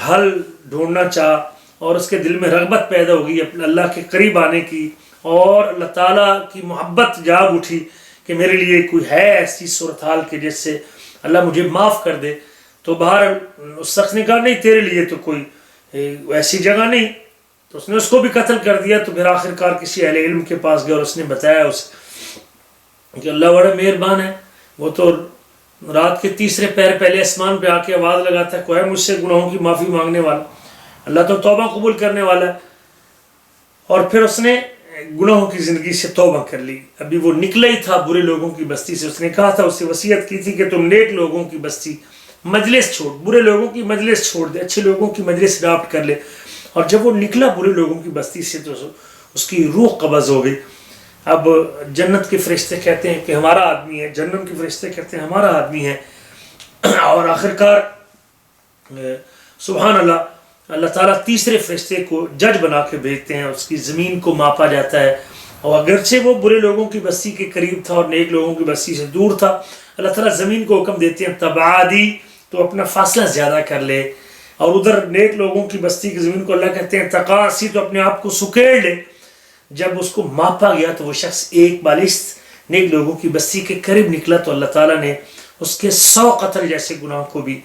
حل ڈھونڈنا چاہا اور اس کے دل میں رغبت پیدا ہو گئی اپنے اللہ کے قریب آنے کی، اور اللہ تعالیٰ کی محبت جاگ اٹھی کہ میرے لیے کوئی ہے ایسی صورتحال کہ جس سے اللہ مجھے معاف کر دے، تو بہرحال اس شخص نے کہا نہیں تیرے لیے تو کوئی ایسی جگہ نہیں، تو اس نے اس کو بھی قتل کر دیا۔ تو پھر آخر کار کسی اہل علم کے پاس گیا اور اس نے بتایا اسے کہ اللہ بڑا مہربان ہے، وہ تو رات کے تیسرے پہر پہلے آسمان پہ آ کے آواز لگاتا ہے، کوئی ہے مجھ سے گناہوں کی معافی مانگنے والا، اللہ تو توبہ قبول کرنے والا ہے۔ اور پھر اس نے گناہوں کی زندگی سے توبہ کر لی، ابھی وہ نکلا ہی تھا برے لوگوں کی بستی سے۔ اس نے کہا تھا، اسے وصیت کی تھی کہ تم نیک لوگوں کی بستی مجلس چھوڑ، برے لوگوں کی مجلس چھوڑ دے، اچھے لوگوں کی مجلس اڈاپٹ کر لے۔ اور جب وہ نکلا برے لوگوں کی بستی سے تو اس کی روح قبض ہو گئی۔ اب جنت کے فرشتے کہتے ہیں کہ ہمارا آدمی ہے، جہنم کے فرشتے کہتے ہیں ہمارا آدمی ہے، اور آخرکار سبحان اللہ، اللہ تعالیٰ تیسرے فرشتے کو جج بنا کے بھیجتے ہیں، اس کی زمین کو ماپا جاتا ہے، اور اگرچہ وہ برے لوگوں کی بستی کے قریب تھا اور نیک لوگوں کی بستی سے دور تھا، اللہ تعالیٰ زمین کو حکم دیتے ہیں تبعادی، تو اپنا فاصلہ زیادہ کر لے، اور ادھر نیک لوگوں کی بستی کی زمین کو اللہ کہتے ہیں تقاسی، تو اپنے آپ کو سکیڑ لے۔ جب اس کو ماپا گیا تو وہ شخص ایک بالشت نیک لوگوں کی بستی کے قریب نکلا، تو اللہ تعالیٰ نے اس کے 100 قتل جیسے گناہوں کو بھی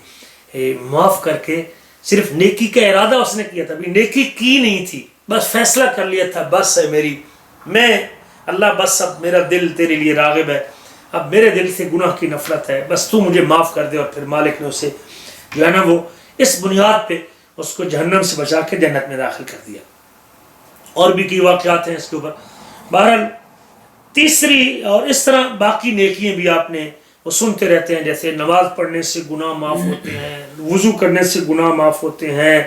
معاف کر کے، صرف نیکی کا ارادہ اس نے کیا تھا، ابھی نیکی کی نہیں تھی، بس فیصلہ کر لیا تھا، بس ہے میری، میں اللہ بس اب میرا دل تیرے لیے راغب ہے، اب میرے دل سے گناہ کی نفرت ہے، بس تو مجھے معاف کر دے۔ اور پھر مالک نے اسے جو ہے نا وہ اس بنیاد پہ اس کو جہنم سے بچا کے جنت میں داخل کر دیا۔ اور بھی کئی واقعات ہیں اس کے اوپر۔ بہرحال تیسری اور اس طرح باقی نیکیاں بھی آپ نے وہ سنتے رہتے ہیں، جیسے نماز پڑھنے سے گناہ معاف ہوتے ہیں، وضو کرنے سے گناہ معاف ہوتے ہیں،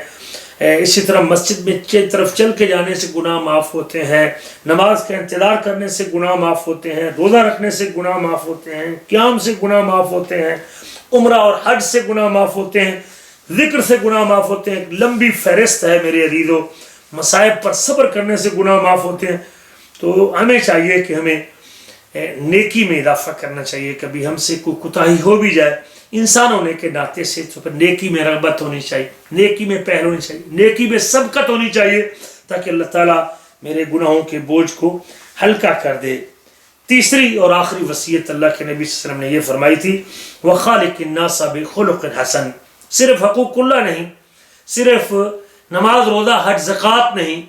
اسی طرح مسجد میں طرف چل کے جانے سے گناہ معاف ہوتے ہیں، نماز کا انتظار کرنے سے گناہ معاف ہوتے ہیں، روزہ رکھنے سے گناہ معاف ہوتے ہیں، قیام سے گناہ معاف ہوتے ہیں، عمرہ اور حج سے گناہ معاف ہوتے ہیں، ذکر سے گناہ معاف ہوتے ہیں. لمبی فہرست ہے میرے عزیزو. مصائب پر صبر کرنے سے گناہ معاف ہوتے ہیں. تو ہمیں چاہیے کہ ہمیں نیکی میں اضافہ کرنا چاہیے. کبھی ہم سے کوئی کوتاہی ہو بھی جائے انسان ہونے کے ناطے سے تو پھر نیکی میں رغبت ہونی چاہیے، نیکی میں پہل ہونی چاہیے، نیکی میں سبقت ہونی چاہیے، تاکہ اللہ تعالیٰ میرے گناہوں کے بوجھ کو ہلکا کر دے. تیسری اور آخری وصیت اللہ کے نبی صلی اللہ علیہ وسلم نے یہ فرمائی تھی، وَخَالِقِ النَّاسَ بِخُلُقٍ حَسَنٍ. صرف حقوق اللہ نہیں، صرف نماز روزہ حج زکوٰۃ نہیں،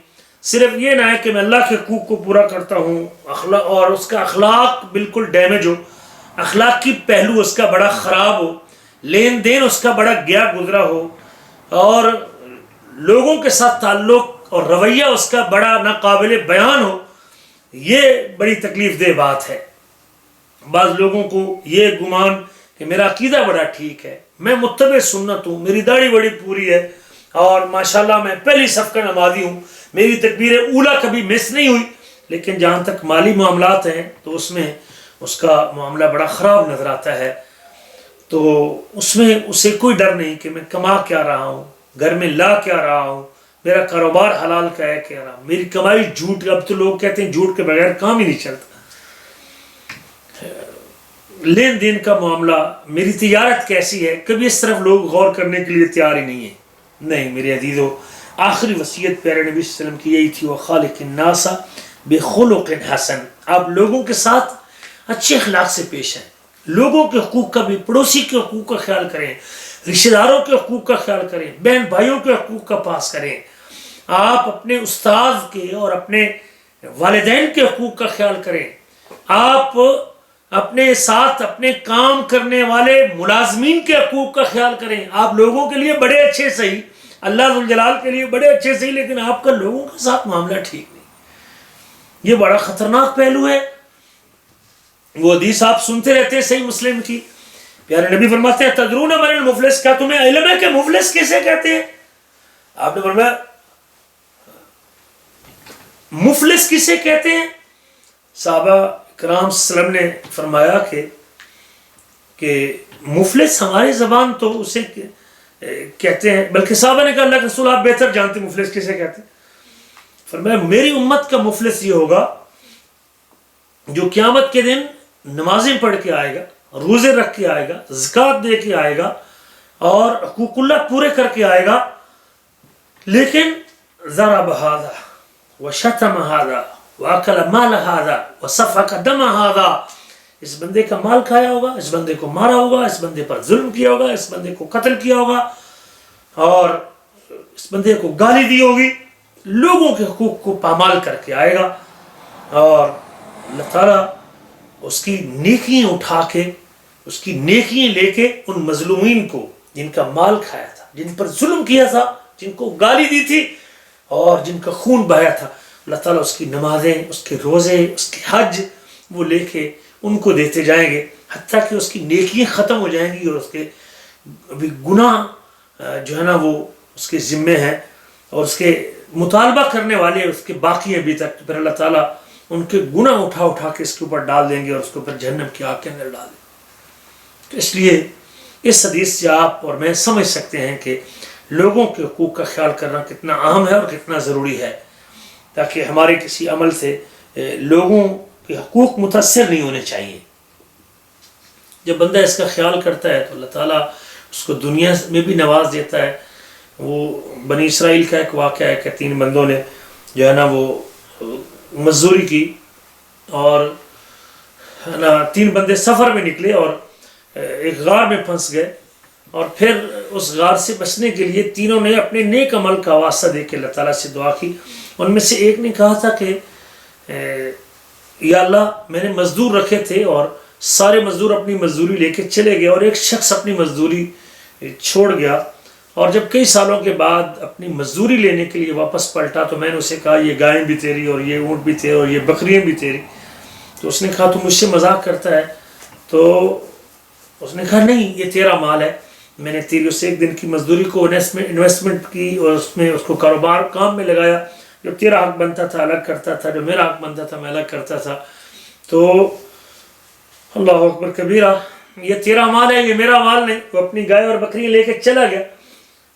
صرف یہ نہ ہے کہ میں اللہ کے حقوق کو پورا کرتا ہوں اور اس کا اخلاق بالکل ڈیمیج ہو، اخلاقی پہلو اس کا بڑا خراب ہو، لین دین اس کا بڑا گیا گزرا ہو، اور لوگوں کے ساتھ تعلق اور رویہ اس کا بڑا ناقابل بیان ہو. یہ بڑی تکلیف دہ بات ہے. بعض لوگوں کو یہ گمان کہ میرا عقیدہ بڑا ٹھیک ہے، میں متبع سنت ہوں، میری داڑھی بڑی پوری ہے، اور ماشاءاللہ میں پہلی صف کا نمازی ہوں، میری تکبیر اولیٰ کبھی مس نہیں ہوئی، لیکن جہاں تک مالی معاملات ہیں تو اس میں اس کا معاملہ بڑا خراب نظر آتا ہے. تو اس میں اسے کوئی ڈر نہیں کہ میں کما کیا رہا ہوں، گھر میں لا کیا رہا ہوں، میرا کاروبار حلال کا ہے کیا رہا، میری کمائی جھوٹ. اب تو لوگ کہتے ہیں جھوٹ کے بغیر کام ہی نہیں چلتا. لین دین کا معاملہ، میری تجارت کیسی ہے، کبھی اس طرف لوگ غور کرنے کے لیے تیار ہی نہیں ہے. نہیں میرے عزیزو، آخری وصیت پیارے نبی صلی اللہ علیہ وسلم کی یہی تھی، وَخَالِقِ النَّاسَ بِخُلُقٍ حَسَنٍ. آپ لوگوں کے ساتھ اچھے اخلاق سے پیش ہیں، لوگوں کے حقوق کا بھی، پڑوسی کے حقوق کا خیال کریں، رشتہ داروں کے حقوق کا خیال کریں، بہن بھائیوں کے حقوق کا پاس کریں. آپ اپنے استاد کے اور اپنے والدین کے حقوق کا خیال کریں. آپ اپنے ساتھ اپنے کام کرنے والے ملازمین کے حقوق کا خیال کریں. آپ لوگوں کے لیے بڑے اچھے صحیح، اللہ ذوالجلال کے لیے بڑے اچھے صحیح، لیکن آپ کا لوگوں کے ساتھ معاملہ ٹھیک نہیں. یہ بڑا خطرناک پہلو ہے. وہ حدیث آپ سنتے رہتے ہیں صحیح مسلم کی، پیارے نبی فرماتے ہیں تدرون من المفلس، کیا تمہیں علم ہے کہ مفلس کیسے کہتے ہیں؟ آپ نے فرمایا مفلس کسے کہتے ہیں؟ صحابہ کرام صلی اللہ علیہ وسلم نے فرمایا کہ مفلس ہماری زبان تو اسے کہتے ہیں، بلکہ صحابہ نے کہا اللہ کے رسول آپ بہتر جانتے مفلس کسے کہتے ہیں. فرمایا میری امت کا مفلس یہ ہوگا جو قیامت کے دن نمازیں پڑھ کے آئے گا، روزے رکھ کے آئے گا، زکوٰۃ دے کے آئے گا، اور حقوق اللہ پورے کر کے آئے گا، لیکن ضرب ھذا وشتم ھذا واکل مال ھذا وسفک دم ھذا. اس بندے کا مال کھایا ہوگا، اس بندے کو مارا ہوگا، اس بندے پر ظلم کیا ہوگا، اس بندے کو قتل کیا ہوگا، اور اس بندے کو گالی دی ہوگی. لوگوں کے حقوق کو پامال کر کے آئے گا، اور اللہ تعالیٰ اس کی نیکیاں اٹھا کے، اس کی نیکیاں لے کے ان مظلومین کو جن کا مال کھایا تھا، جن پر ظلم کیا تھا، جن کو گالی دی تھی اور جن کا خون بہایا تھا، اللہ تعالیٰ اس کی نمازیں، اس کے روزے، اس کے حج وہ لے کے ان کو دیتے جائیں گے، حتیٰ کہ اس کی نیکیاں ختم ہو جائیں گی، اور اس کے ابھی گناہ جو ہے نا وہ اس کے ذمے ہیں، اور اس کے مطالبہ کرنے والے اس کے باقی ابھی تک. پھر اللہ تعالیٰ ان کے گناہ اٹھا اٹھا کے اس کے اوپر ڈال دیں گے، اور اس کو پھر جہنم کی آگ کے اندر ڈال دیں گے. تو اس لیے اس حدیث سے آپ اور میں سمجھ سکتے ہیں کہ لوگوں کے حقوق کا خیال کرنا کتنا اہم ہے اور کتنا ضروری ہے، تاکہ ہمارے کسی عمل سے لوگوں کے حقوق متاثر نہیں ہونے چاہیے. جب بندہ اس کا خیال کرتا ہے تو اللہ تعالیٰ اس کو دنیا میں بھی نواز دیتا ہے. وہ بنی اسرائیل کا ایک واقعہ ہے کہ 3 بندوں نے جو ہے نا وہ مزدوری کی، اور 3 بندے سفر میں نکلے اور ایک غار میں پھنس گئے، اور پھر اس غار سے بچنے کے لیے تینوں نے اپنے نیک عمل کا واسطہ دے کے اللہ تعالیٰ سے دعا کی. ان میں سے ایک نے کہا تھا کہ یا اللہ میں نے مزدور رکھے تھے اور سارے مزدور اپنی مزدوری لے کے چلے گئے، اور ایک شخص اپنی مزدوری چھوڑ گیا، اور جب کئی سالوں کے بعد اپنی مزدوری لینے کے لیے واپس پلٹا تو میں نے اسے کہا یہ گائیں بھی تیری، اور یہ اونٹ بھی تیرے، اور یہ بکریاں بھی تیری. تو اس نے کہا تو مجھ سے مذاق کرتا ہے؟ تو اس نے کہا نہیں یہ تیرا مال ہے، میں نے تیری اس ایک دن کی مزدوری کو انویسٹمنٹ کی اور اس میں اس کو کاروبار کام میں لگایا، جو تیرا حق بنتا تھا الگ کرتا تھا، جو میرا حق بنتا تھا میں الگ کرتا تھا. تو اللہ اکبر کبیرہ، یہ تیرا مال ہے، یہ میرا مال نہیں. وہ اپنی گائے اور بکریاں لے کے چلا گیا.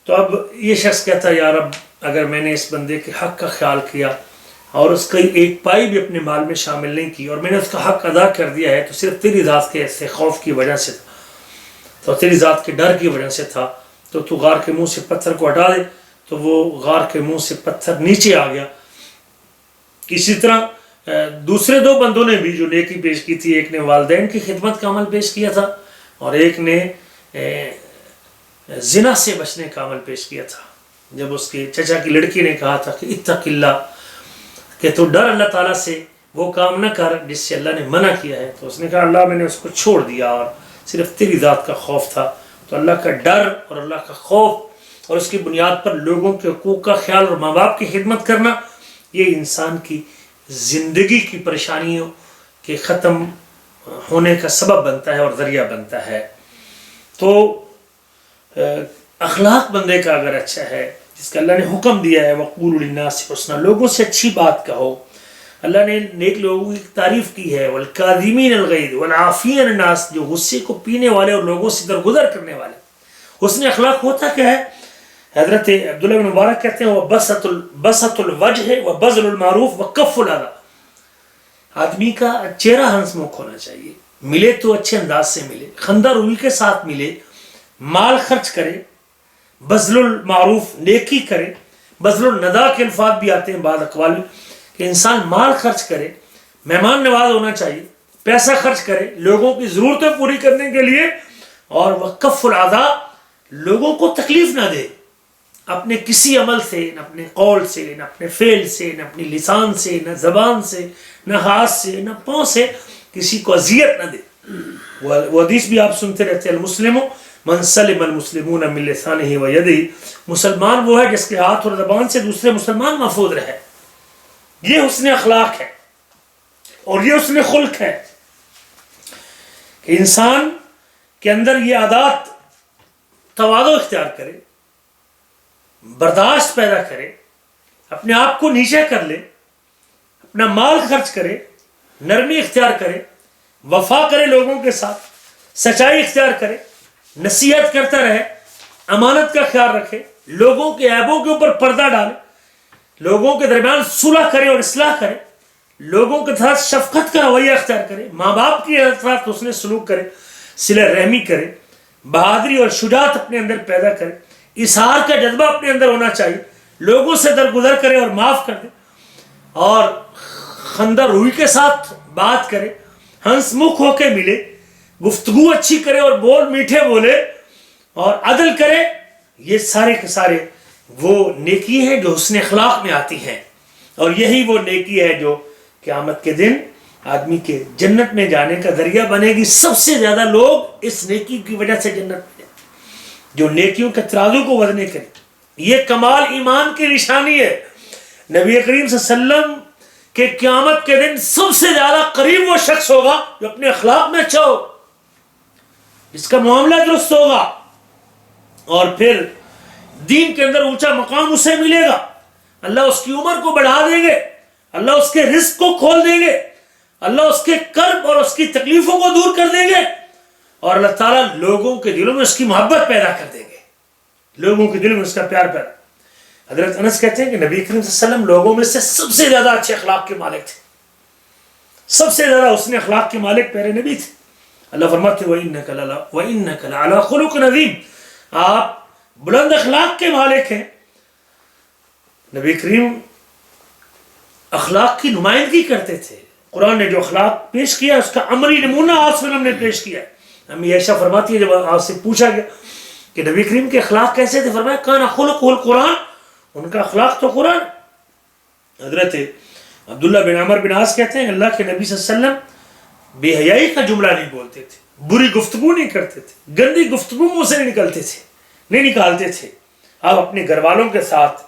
تو اب یہ شخص کہتا ہے یا رب اگر میں نے اس بندے کے حق کا خیال کیا اور اس کا ایک پائی بھی اپنے مال میں شامل نہیں کی اور میں نے اس کا حق ادا کر دیا ہے تو صرف تیری ذات کے ایسے خوف کی وجہ سے تھا، تو تیری ذات کے ڈر کی وجہ سے تھا، تو غار کے منہ سے پتھر کو ہٹا دے. تو وہ غار کے منہ سے پتھر نیچے آ گیا. اسی طرح دوسرے دو بندوں نے بھی جو نیکی پیش کی تھی، ایک نے والدین کی خدمت کا عمل پیش کیا تھا اور ایک نے زنا سے بچنے کا عمل پیش کیا تھا. جب اس کے چچا کی لڑکی نے کہا تھا کہ اتق اللہ، کہ تو ڈر اللہ تعالیٰ سے، وہ کام نہ کر جس سے اللہ نے منع کیا ہے، تو اس نے کہا اللہ میں نے اس کو چھوڑ دیا اور صرف تیری ذات کا خوف تھا. تو اللہ کا ڈر اور اللہ کا خوف اور اس کی بنیاد پر لوگوں کے حقوق کا خیال اور ماں باپ کی خدمت کرنا، یہ انسان کی زندگی کی پریشانیوں کے ختم ہونے کا سبب بنتا ہے اور ذریعہ بنتا ہے. تو اخلاق بندے کا اگر اچھا ہے، جس کا اللہ نے حکم دیا ہے وَقُولُوا لِلنَّاسِ حُسْنًا، لوگوں سے اچھی بات کہو. اللہ نے نیک لوگوں کی تعریف کی ہے وَالْكَاظِمِينَ الْغَيْظَ وَالْعَافِينَ عَنِ النَّاسِ، جو غصے کو پینے والے اور لوگوں سے درگزر کرنے والے. حسن اخلاق ہوتا کیا ہے؟ حضرت عبداللہ بن مبارک کہتے ہیں وَبَسَطُ الْوَجْهِ وَبَذْلُ الْمَعْرُوفِ وَكَفُّ الْأَذَى. آدمی کا چہرہ ہنس مکھ ہونا چاہیے، ملے تو اچھے انداز سے ملے، خندہ روئی کے ساتھ ملے، مال خرچ کرے، بذل المعروف نیکی کرے. بذل الندا کے الفاظ بھی آتے ہیں بعض اقوال میں کہ انسان مال خرچ کرے، مہمان نواز ہونا چاہیے، پیسہ خرچ کرے لوگوں کی ضرورتیں پوری کرنے کے لیے، اور وَكَفُّ الْأَذَى، لوگوں کو تکلیف نہ دے اپنے کسی عمل سے، نہ اپنے قول سے، نہ اپنے فعل سے، نہ اپنی لسان سے، نہ زبان سے، نہ ہاتھ سے، نہ پاؤں سے کسی کو اذیت نہ دے. وہ حدیث بھی آپ سنتے رہتے ہیں المسلم من سلم المسلمون من لسانه ويده، مسلمان وہ ہے جس کے ہاتھ اور زبان سے دوسرے مسلمان محفوظ رہے. یہ حسن اخلاق ہے اور یہ حسن خلق ہے کہ انسان کے اندر یہ عادات تواضع اختیار کرے، برداشت پیدا کرے، اپنے آپ کو نیچے کر لے، اپنا مال خرچ کرے، نرمی اختیار کرے، وفا کرے لوگوں کے ساتھ، سچائی اختیار کرے، نصیحت کرتا رہے، امانت کا خیال رکھے، لوگوں کے عیبوں کے اوپر پردہ ڈالے، لوگوں کے درمیان صلح کرے اور اصلاح کرے، لوگوں کے ساتھ شفقت کا رویہ اختیار کرے، ماں باپ کے ساتھ حسن سلوک کرے، صلہ رحمی کرے، بہادری اور شجاعت اپنے اندر پیدا کرے، اظہار کا جذبہ اپنے اندر ہونا چاہیے، لوگوں سے درگزر کرے اور معاف کر دے، اور خندہ روئی کے ساتھ بات کرے، ہنس مکھ ہو کے ملے، گفتگو اچھی کرے اور بول میٹھے بولے اور عدل کرے. یہ سارے کے سارے وہ نیکی ہیں جو حسن اخلاق میں آتی ہیں، اور یہی وہ نیکی ہے جو قیامت کے دن آدمی کے جنت میں جانے کا ذریعہ بنے گی. سب سے زیادہ لوگ اس نیکی کی وجہ سے جنت میں جائیں جو نیکیوں کے ترازو کو وزنے کرے. یہ کمال ایمان کی نشانی ہے. نبی کریم صلی اللہ علیہ وسلم کہ قیامت کے دن سب سے زیادہ قریب وہ شخص ہوگا جو اپنے اخلاق میں اچھا ہو، جس کا معاملہ درست ہوگا، اور پھر دین کے اندر اونچا مقام اسے ملے گا. اللہ اس کی عمر کو بڑھا دیں گے، اللہ اس کے رزق کو کھول دیں گے، اللہ اس کے کرب اور اس کی تکلیفوں کو دور کر دیں گے، اور اللہ تعالیٰ لوگوں کے دلوں میں اس کی محبت پیدا کر دیں گے، لوگوں کے دلوں میں اس کا پیار پیدا. حضرت انس کہتے ہیں کہ نبی کریم صلی اللہ علیہ وسلم لوگوں میں سے سب سے زیادہ اچھے اخلاق کے مالک تھے، سب سے زیادہ حسن اخلاق کے مالک پیارے نبی تھے. اللہ فرماتے وَإِنَّكَ لَعَلَىٰ خُلُقٍ عَظِيمٍ، آپ بلند اخلاق کے مالک ہیں. نبی کریم اخلاق کی نمائندگی کرتے تھے. قرآن نے جو اخلاق پیش کیا اس کا عملی نمونہ آج وسلم نے پیش کیا ہے. امی عائشہ فرماتی ہے جب آپ سے پوچھا گیا کہ نبی کریم کے اخلاق کیسے تھے، فرمایا کان خلقہ القرآن، ان کا اخلاق تو قرآن. حضرت عبداللہ بن عمر بن عاص کہتے ہیں اللہ کے نبی صلی اللہ علیہ وسلم بے حیائی کا جملہ نہیں بولتے تھے، بری گفتگو نہیں کرتے تھے، گندی گفتگو منہ سے نہیں نکالتے تھے. آپ اپنے گھر والوں کے ساتھ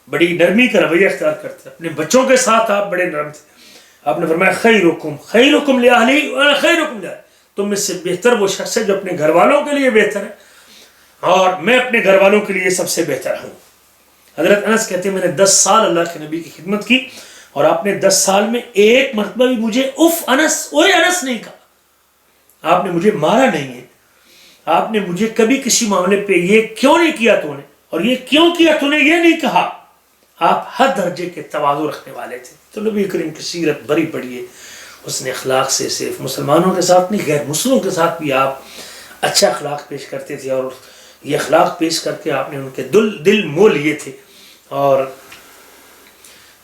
بڑی نرمی کا رویہ اختیار کرتے، اپنے بچوں کے ساتھ آپ بڑے نرم تھے. آپ نے فرمایا خیرکم لأہلی وانا خیرکم لأہلی، تم میں سے بہتر وہ شخص ہے جو اپنے گھر والوں کے لیے بہتر ہے، اور میں اپنے گھر والوں کے لیے سب سے بہتر ہوں۔ حضرت انس کہتے ہیں میں نے 10 سال اللہ کے نبی کی خدمت کی اور آپ نے 10 سال میں ایک مرتبہ بھی مجھے اف انس اوئے انس نہیں کہا، آپ نے مجھے مارا نہیں ہے، آپ نے مجھے کبھی کسی معاملے پہ یہ کیوں نہیں کیا تو نے اور یہ کیوں کیا تو نے یہ نہیں کہا۔ آپ ہر درجے کے تواضع رکھنے والے تھے۔ تو نبی کریم کی سیرت بڑی پڑھیے، اس نے اخلاق سے صرف مسلمانوں کے ساتھ نہیں غیر مسلموں کے ساتھ بھی آپ اچھا اخلاق پیش کرتے تھے، اور یہ اخلاق پیش کر کے آپ نے ان کے دل مو لیے تھے اور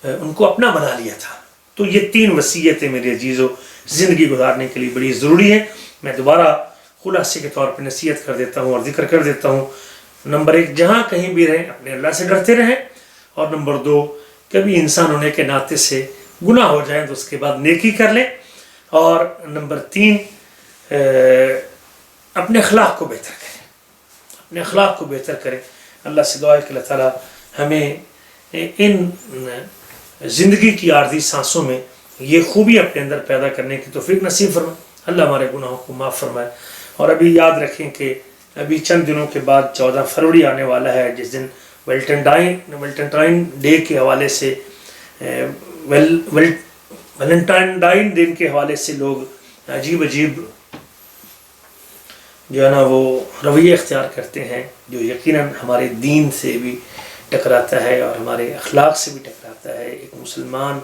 ان کو اپنا بنا لیا تھا۔ تو یہ 3 وصیتیں میرے عزیزو زندگی گزارنے کے لیے بڑی ضروری ہیں۔ میں دوبارہ خلاصے کے طور پہ نصیحت کر دیتا ہوں اور ذکر کر دیتا ہوں۔ نمبر 1، جہاں کہیں بھی رہیں اپنے اللہ سے ڈرتے رہیں، اور نمبر 2، کبھی انسان ہونے کے ناطے سے گناہ ہو جائیں تو اس کے بعد نیکی کر لیں، اور نمبر 3، اپنے اخلاق کو بہتر کریں، اپنے اخلاق کو بہتر کریں۔ اللہ سے دعا ہے کہ اللہ تعالیٰ ہمیں ان زندگی کی عارضی سانسوں میں یہ خوبی اپنے اندر پیدا کرنے کی توفیق نصیب فرمائے۔ اللہ ہمارے گناہوں کو معاف فرمائے۔ اور ابھی یاد رکھیں کہ ابھی چند دنوں کے بعد 14 فروری آنے والا ہے، جس دن ویلنٹائن ڈے کے حوالے سے ویلنٹائن ڈے کے حوالے سے لوگ عجیب جو ہے نا وہ رویے اختیار کرتے ہیں، جو یقیناً ہمارے دین سے بھی ٹکراتا ہے اور ہمارے اخلاق سے بھی ٹکراتا ہے۔ ایک مسلمان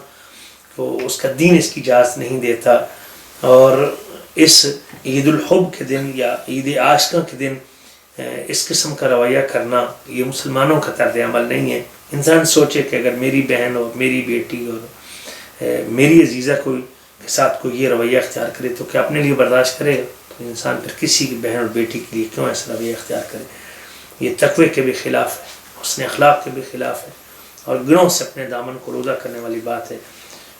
کو اس کا دین اس کی اجازت نہیں دیتا، اور اس عید الحب کے دن یا عید عاشقاں کے دن اس قسم کا رویہ کرنا یہ مسلمانوں کا طرز عمل نہیں ہے۔ انسان سوچے کہ اگر میری بہن اور میری بیٹی اور میری عزیزہ کے ساتھ کوئی یہ رویہ اختیار کرے تو کیا اپنے لیے برداشت کرے گا؟ تو انسان پھر کسی کی بہن اور بیٹی کے لیے کیوں ایسا رویہ اختیار کرے؟ یہ تقوی کے بھی خلاف ہے، حسن اخلاق کے بھی خلاف ہے، اور گناہوں سے اپنے دامن کو روزہ کرنے والی بات ہے۔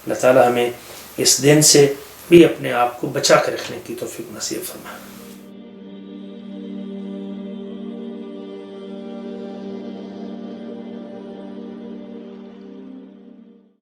اللہ تعالیٰ ہمیں اس دن سے بھی اپنے آپ کو بچا کر رکھنے کی توفیق نصیب فرمائے۔